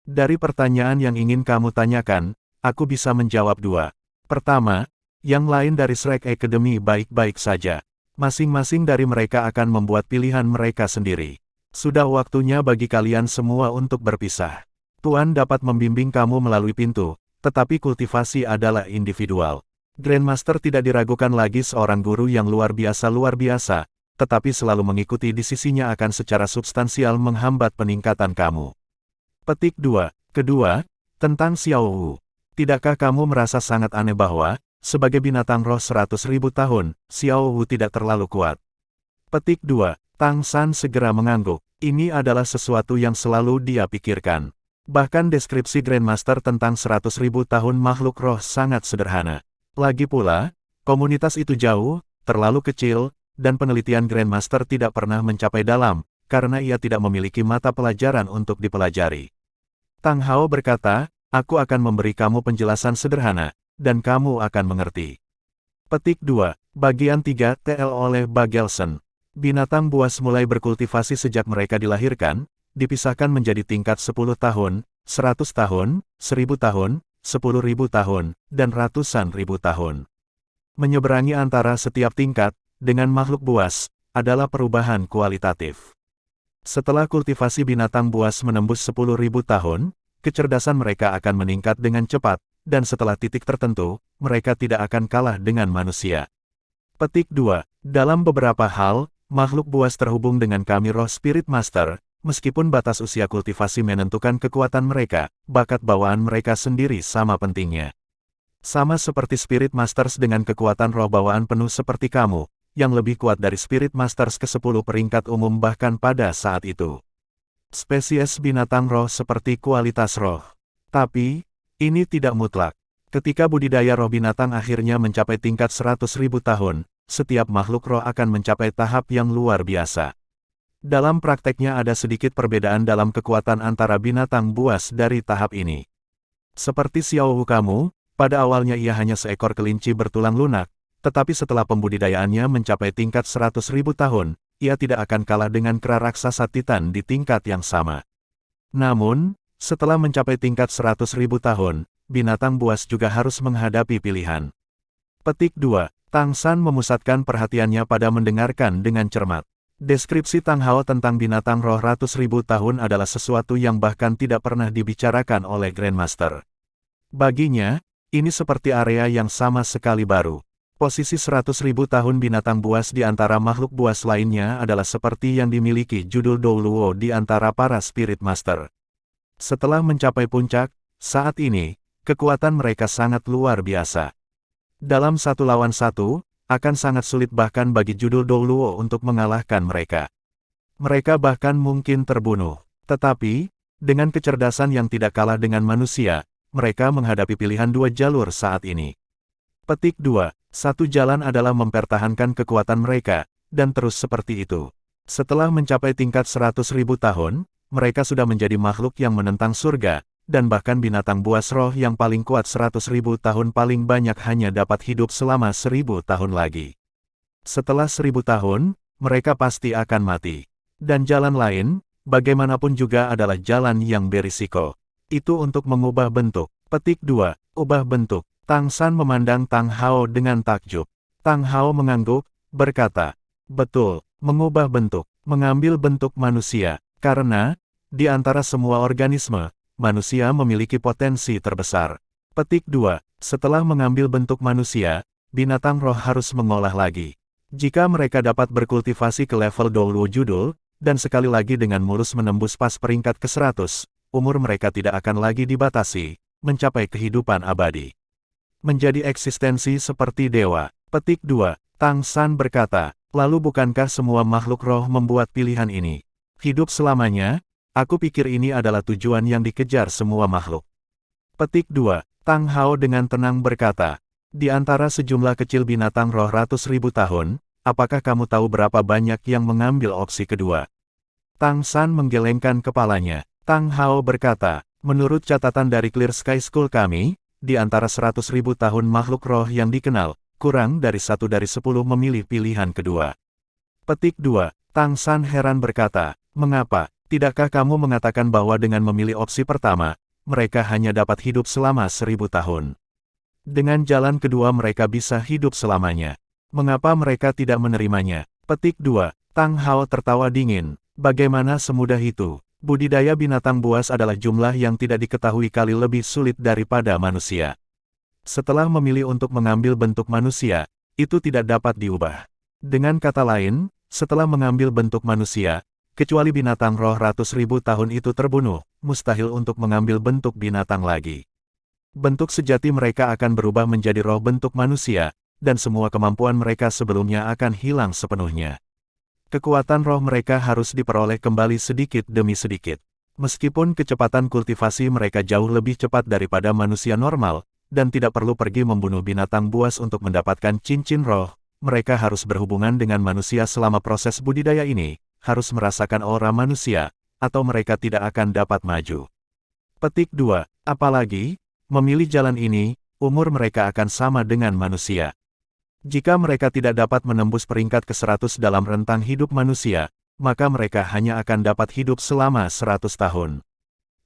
Dari pertanyaan yang ingin kamu tanyakan, aku bisa menjawab 2. Pertama, yang lain dari Shrek Academy baik-baik saja. Masing-masing dari mereka akan membuat pilihan mereka sendiri. Sudah waktunya bagi kalian semua untuk berpisah. Tuan dapat membimbing kamu melalui pintu, tetapi kultivasi adalah individual. Grandmaster tidak diragukan lagi seorang guru yang luar biasa, tetapi selalu mengikuti di sisinya akan secara substansial menghambat peningkatan kamu. Petik 2. Kedua, tentang Xiao Wu. Tidakkah kamu merasa sangat aneh bahwa, sebagai binatang roh 100.000 tahun, Xiao Wu tidak terlalu kuat? Petik 2. Tang San segera mengangguk. Ini adalah sesuatu yang selalu dia pikirkan. Bahkan deskripsi Grandmaster tentang 100.000 tahun makhluk roh sangat sederhana. Lagi pula, komunitas itu jauh, terlalu kecil, dan penelitian Grandmaster tidak pernah mencapai dalam, karena ia tidak memiliki mata pelajaran untuk dipelajari. Tang Hao berkata, aku akan memberi kamu penjelasan sederhana, dan kamu akan mengerti. Petik 2. Bagian 3 TL oleh Bagelson. Binatang buas mulai berkultivasi sejak mereka dilahirkan, dipisahkan menjadi tingkat 10 tahun, 100 tahun, 1000 tahun, 10.000 tahun, dan ratusan ribu tahun. Menyeberangi antara setiap tingkat, dengan makhluk buas, adalah perubahan kualitatif. Setelah kultivasi binatang buas menembus 10.000 tahun, kecerdasan mereka akan meningkat dengan cepat, dan setelah titik tertentu, mereka tidak akan kalah dengan manusia. Petik 2. Dalam beberapa hal, makhluk buas terhubung dengan kami roh Spirit Master, meskipun batas usia kultivasi menentukan kekuatan mereka, bakat bawaan mereka sendiri sama pentingnya. Sama seperti Spirit Masters dengan kekuatan roh bawaan penuh seperti kamu, yang lebih kuat dari Spirit Masters ke-10 peringkat umum bahkan pada saat itu. Spesies binatang roh seperti kualitas roh. Tapi, ini tidak mutlak. Ketika budidaya roh binatang akhirnya mencapai tingkat 100.000 tahun, setiap makhluk roh akan mencapai tahap yang luar biasa. Dalam prakteknya ada sedikit perbedaan dalam kekuatan antara binatang buas dari tahap ini. Seperti Xiao Wu kamu, pada awalnya ia hanya seekor kelinci bertulang lunak, tetapi setelah pembudidayaannya mencapai tingkat 100.000 tahun, ia tidak akan kalah dengan kera raksasa Titan di tingkat yang sama. Namun, setelah mencapai tingkat 100.000 tahun, binatang buas juga harus menghadapi pilihan. Petik 2. Tang San memusatkan perhatiannya pada mendengarkan dengan cermat. Deskripsi Tang Hao tentang binatang roh ratus ribu tahun adalah sesuatu yang bahkan tidak pernah dibicarakan oleh Grandmaster. Baginya, ini seperti area yang sama sekali baru. Posisi 100.000 tahun binatang buas di antara makhluk buas lainnya adalah seperti yang dimiliki judul Dou Luo di antara para Spirit Master. Setelah mencapai puncak, saat ini, kekuatan mereka sangat luar biasa. Dalam 1 lawan 1, akan sangat sulit bahkan bagi judul Dou Luo untuk mengalahkan mereka. Mereka bahkan mungkin terbunuh. Tetapi, dengan kecerdasan yang tidak kalah dengan manusia, mereka menghadapi pilihan 2 jalur saat ini. Petik 2. Satu jalan adalah mempertahankan kekuatan mereka, dan terus seperti itu. Setelah mencapai tingkat 100.000 tahun, mereka sudah menjadi makhluk yang menentang surga, dan bahkan binatang buas roh yang paling kuat 100.000 tahun paling banyak hanya dapat hidup selama 1.000 tahun lagi. Setelah 1.000 tahun, mereka pasti akan mati. Dan jalan lain, bagaimanapun juga adalah jalan yang berisiko. Itu untuk mengubah bentuk. Petik 2. Ubah bentuk. Tang San memandang Tang Hao dengan takjub. Tang Hao mengangguk, berkata, betul, mengubah bentuk, mengambil bentuk manusia, karena, di antara semua organisme, manusia memiliki potensi terbesar. Petik 2. Setelah mengambil bentuk manusia, binatang roh harus mengolah lagi. Jika mereka dapat berkultivasi ke level Douluo Judul, dan sekali lagi dengan mulus menembus pas peringkat ke-100, umur mereka tidak akan lagi dibatasi, mencapai kehidupan abadi. Menjadi eksistensi seperti dewa. Petik 2. Tang San berkata, lalu bukankah semua makhluk roh membuat pilihan ini? Hidup selamanya? Aku pikir ini adalah tujuan yang dikejar semua makhluk. Petik 2. Tang Hao dengan tenang berkata, di antara sejumlah kecil binatang roh ratus ribu tahun, apakah kamu tahu berapa banyak yang mengambil opsi kedua? Tang San menggelengkan kepalanya. Tang Hao berkata, menurut catatan dari Clear Sky School kami, di antara 100.000 tahun makhluk roh yang dikenal, kurang dari 1 dari 10 memilih pilihan kedua. Petik 2. Tang San heran berkata, mengapa? Tidakkah kamu mengatakan bahwa dengan memilih opsi pertama, mereka hanya dapat hidup selama 1000 tahun? Dengan jalan kedua mereka bisa hidup selamanya. Mengapa mereka tidak menerimanya? Petik 2. Tang Hao tertawa dingin. Bagaimana semudah itu? Budidaya binatang buas adalah jumlah yang tidak diketahui kali lebih sulit daripada manusia. Setelah memilih untuk mengambil bentuk manusia, itu tidak dapat diubah. Dengan kata lain, setelah mengambil bentuk manusia, kecuali binatang roh ratus ribu tahun itu terbunuh, mustahil untuk mengambil bentuk binatang lagi. Bentuk sejati mereka akan berubah menjadi roh bentuk manusia, dan semua kemampuan mereka sebelumnya akan hilang sepenuhnya. Kekuatan roh mereka harus diperoleh kembali sedikit demi sedikit. Meskipun kecepatan kultivasi mereka jauh lebih cepat daripada manusia normal, dan tidak perlu pergi membunuh binatang buas untuk mendapatkan cincin roh, mereka harus berhubungan dengan manusia selama proses budidaya ini, harus merasakan aura manusia, atau mereka tidak akan dapat maju. Petik 2. Apalagi, memilih jalan ini, umur mereka akan sama dengan manusia. Jika mereka tidak dapat menembus peringkat ke-100 dalam rentang hidup manusia, maka mereka hanya akan dapat hidup selama 100 tahun.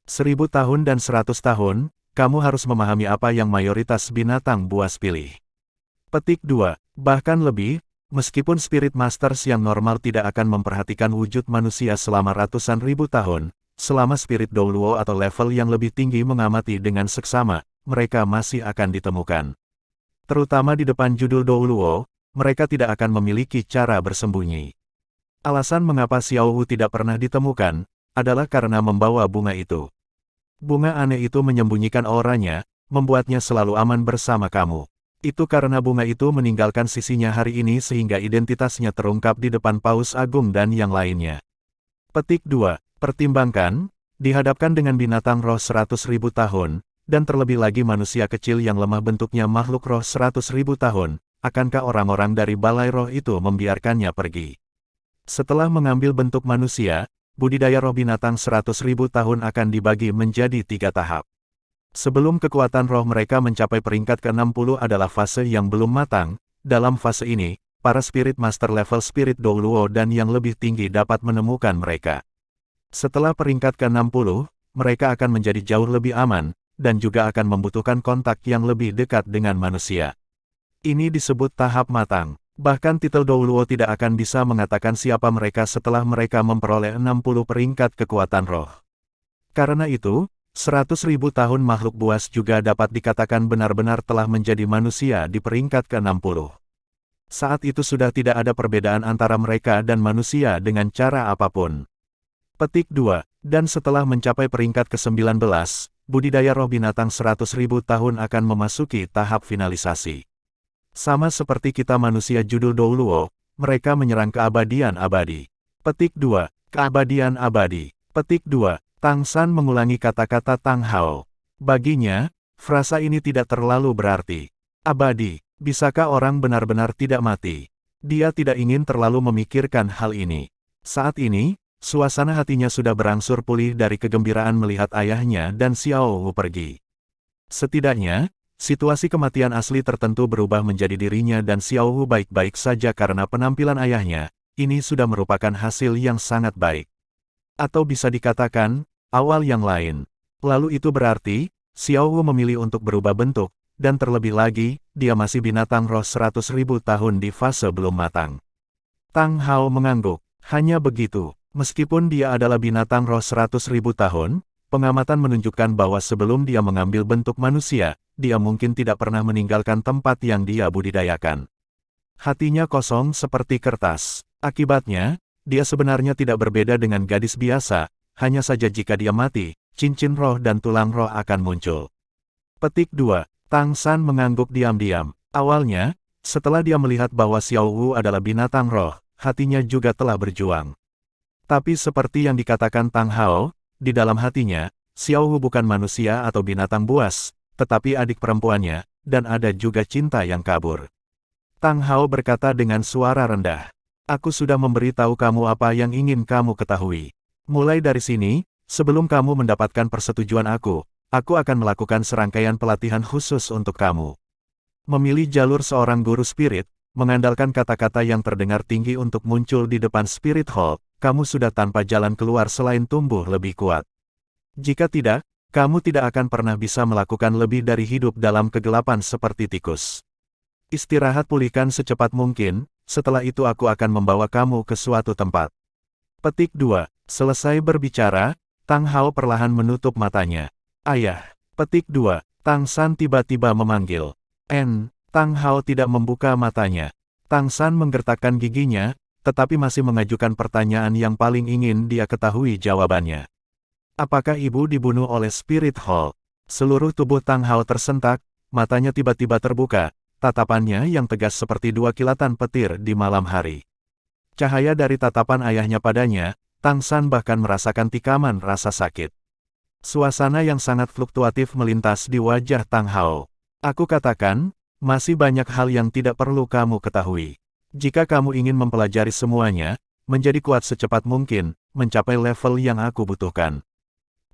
1000 tahun dan 100 tahun, kamu harus memahami apa yang mayoritas binatang buas pilih. Petik 2. Bahkan lebih, meskipun Spirit Masters yang normal tidak akan memperhatikan wujud manusia selama ratusan ribu tahun, selama Spirit Douluo atau level yang lebih tinggi mengamati dengan seksama, mereka masih akan ditemukan. Terutama di depan judul Douluo, mereka tidak akan memiliki cara bersembunyi. Alasan mengapa Xiao Wu tidak pernah ditemukan, adalah karena membawa bunga itu. Bunga aneh itu menyembunyikan auranya, membuatnya selalu aman bersama kamu. Itu karena bunga itu meninggalkan sisinya hari ini sehingga identitasnya terungkap di depan Paus Agung dan yang lainnya. Petik 2. Pertimbangkan, dihadapkan dengan binatang roh 100.000 tahun, dan terlebih lagi manusia kecil yang lemah bentuknya makhluk roh 100.000 tahun, akankah orang-orang dari balai roh itu membiarkannya pergi? Setelah mengambil bentuk manusia, budidaya roh binatang 100.000 tahun akan dibagi menjadi 3 tahap. Sebelum kekuatan roh mereka mencapai peringkat ke-60 adalah fase yang belum matang. Dalam fase ini, para Spirit Master level Spirit Douluo dan yang lebih tinggi dapat menemukan mereka. Setelah peringkat ke-60, mereka akan menjadi jauh lebih aman, dan juga akan membutuhkan kontak yang lebih dekat dengan manusia. Ini disebut tahap matang. Bahkan titel Douluo tidak akan bisa mengatakan siapa mereka setelah mereka memperoleh 60 peringkat kekuatan roh. Karena itu, 100.000 tahun makhluk buas juga dapat dikatakan benar-benar telah menjadi manusia di peringkat ke-60. Saat itu sudah tidak ada perbedaan antara mereka dan manusia dengan cara apapun. Petik 2. Dan setelah mencapai peringkat ke-19, budidaya roh binatang 100.000 tahun akan memasuki tahap finalisasi. Sama seperti kita manusia judul Douluo, mereka menyerang keabadian abadi. Petik 2. Keabadian abadi. Petik 2. Tang San mengulangi kata-kata Tang Hao. Baginya, frasa ini tidak terlalu berarti. Abadi, bisakah orang benar-benar tidak mati? Dia tidak ingin terlalu memikirkan hal ini. Saat ini, suasana hatinya sudah berangsur pulih dari kegembiraan melihat ayahnya dan Xiao Wu pergi. Setidaknya, situasi kematian asli tertentu berubah menjadi dirinya dan Xiao Wu baik-baik saja karena penampilan ayahnya. Ini sudah merupakan hasil yang sangat baik. Atau bisa dikatakan, awal yang lain. Lalu itu berarti, Xiao Wu memilih untuk berubah bentuk, dan terlebih lagi, dia masih binatang roh 100.000 tahun di fase belum matang. Tang Hao mengangguk. Hanya begitu. Meskipun dia adalah binatang roh 100.000 tahun, Pengamatan menunjukkan bahwa sebelum dia mengambil bentuk manusia, dia mungkin tidak pernah meninggalkan tempat yang dia budidayakan. Hatinya kosong seperti kertas. Akibatnya, dia sebenarnya tidak berbeda dengan gadis biasa, hanya saja jika dia mati, cincin roh dan tulang roh akan muncul. Petik 2. Tang San mengangguk diam-diam. Awalnya, setelah dia melihat bahwa Xiao Wu adalah binatang roh, hatinya juga telah berjuang. Tapi seperti yang dikatakan Tang Hao, di dalam hatinya, Xiao Wu bukan manusia atau binatang buas, tetapi adik perempuannya, dan ada juga cinta yang kabur. Tang Hao berkata dengan suara rendah, "Aku sudah memberitahu kamu apa yang ingin kamu ketahui. Mulai dari sini, sebelum kamu mendapatkan persetujuan aku akan melakukan serangkaian pelatihan khusus untuk kamu." Memilih jalur seorang guru spirit, mengandalkan kata-kata yang terdengar tinggi untuk muncul di depan Spirit Hall, kamu sudah tanpa jalan keluar selain tumbuh lebih kuat. Jika tidak, kamu tidak akan pernah bisa melakukan lebih dari hidup dalam kegelapan seperti tikus. Istirahat pulihkan secepat mungkin, setelah itu aku akan membawa kamu ke suatu tempat. Petik 2. Selesai berbicara, Tang Hao perlahan menutup matanya. Ayah. Petik 2. Tang San tiba-tiba memanggil. Tang Hao tidak membuka matanya. Tang San menggertakkan giginya, tetapi masih mengajukan pertanyaan yang paling ingin dia ketahui jawabannya. Apakah ibu dibunuh oleh Spirit Hall? Seluruh tubuh Tang Hao tersentak, matanya tiba-tiba terbuka, tatapannya yang tegas seperti dua kilatan petir di malam hari. Cahaya dari tatapan ayahnya padanya, Tang San bahkan merasakan tikaman rasa sakit. Suasana yang sangat fluktuatif melintas di wajah Tang Hao. Aku katakan, masih banyak hal yang tidak perlu kamu ketahui. Jika kamu ingin mempelajari semuanya, menjadi kuat secepat mungkin, mencapai level yang aku butuhkan.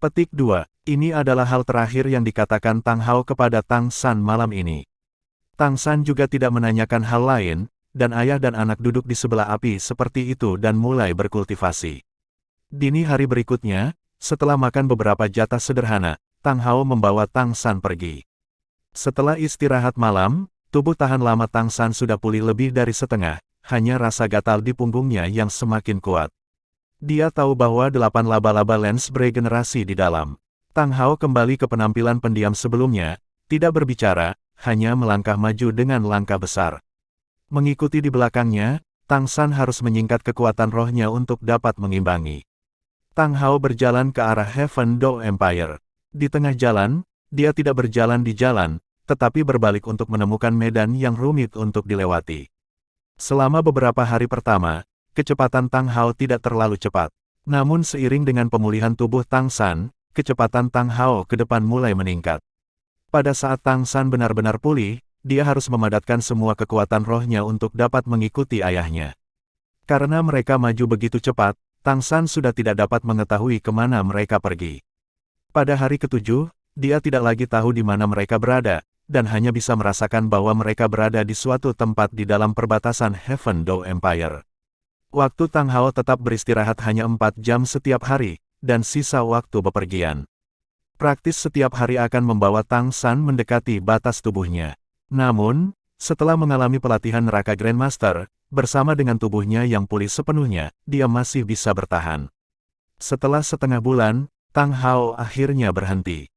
Petik 2. Ini adalah hal terakhir yang dikatakan Tang Hao kepada Tang San malam ini. Tang San juga tidak menanyakan hal lain, dan ayah dan anak duduk di sebelah api seperti itu dan mulai berkultivasi. Dini hari berikutnya, setelah makan beberapa jatah sederhana, Tang Hao membawa Tang San pergi. Setelah istirahat malam, tubuh tahan lama Tang San sudah pulih lebih dari setengah, hanya rasa gatal di punggungnya yang semakin kuat. Dia tahu bahwa 8 laba-laba lens beregenerasi di dalam. Tang Hao kembali ke penampilan pendiam sebelumnya, tidak berbicara, hanya melangkah maju dengan langkah besar. Mengikuti di belakangnya, Tang San harus menyingkat kekuatan rohnya untuk dapat mengimbangi. Tang Hao berjalan ke arah Heaven Door Empire. Di tengah jalan, dia tidak berjalan di jalan, tetapi berbalik untuk menemukan medan yang rumit untuk dilewati. Selama beberapa hari pertama, kecepatan Tang Hao tidak terlalu cepat. Namun seiring dengan pemulihan tubuh Tang San, kecepatan Tang Hao ke depan mulai meningkat. Pada saat Tang San benar-benar pulih, dia harus memadatkan semua kekuatan rohnya untuk dapat mengikuti ayahnya. Karena mereka maju begitu cepat, Tang San sudah tidak dapat mengetahui kemana mereka pergi. Pada hari ketujuh, dia tidak lagi tahu di mana mereka berada, dan hanya bisa merasakan bahwa mereka berada di suatu tempat di dalam perbatasan Heaven Door Empire. Waktu Tang Hao tetap beristirahat hanya 4 jam setiap hari, dan sisa waktu bepergian. Praktis setiap hari akan membawa Tang San mendekati batas tubuhnya. Namun, setelah mengalami pelatihan neraka Grandmaster, bersama dengan tubuhnya yang pulih sepenuhnya, dia masih bisa bertahan. Setelah setengah bulan, Tang Hao akhirnya berhenti.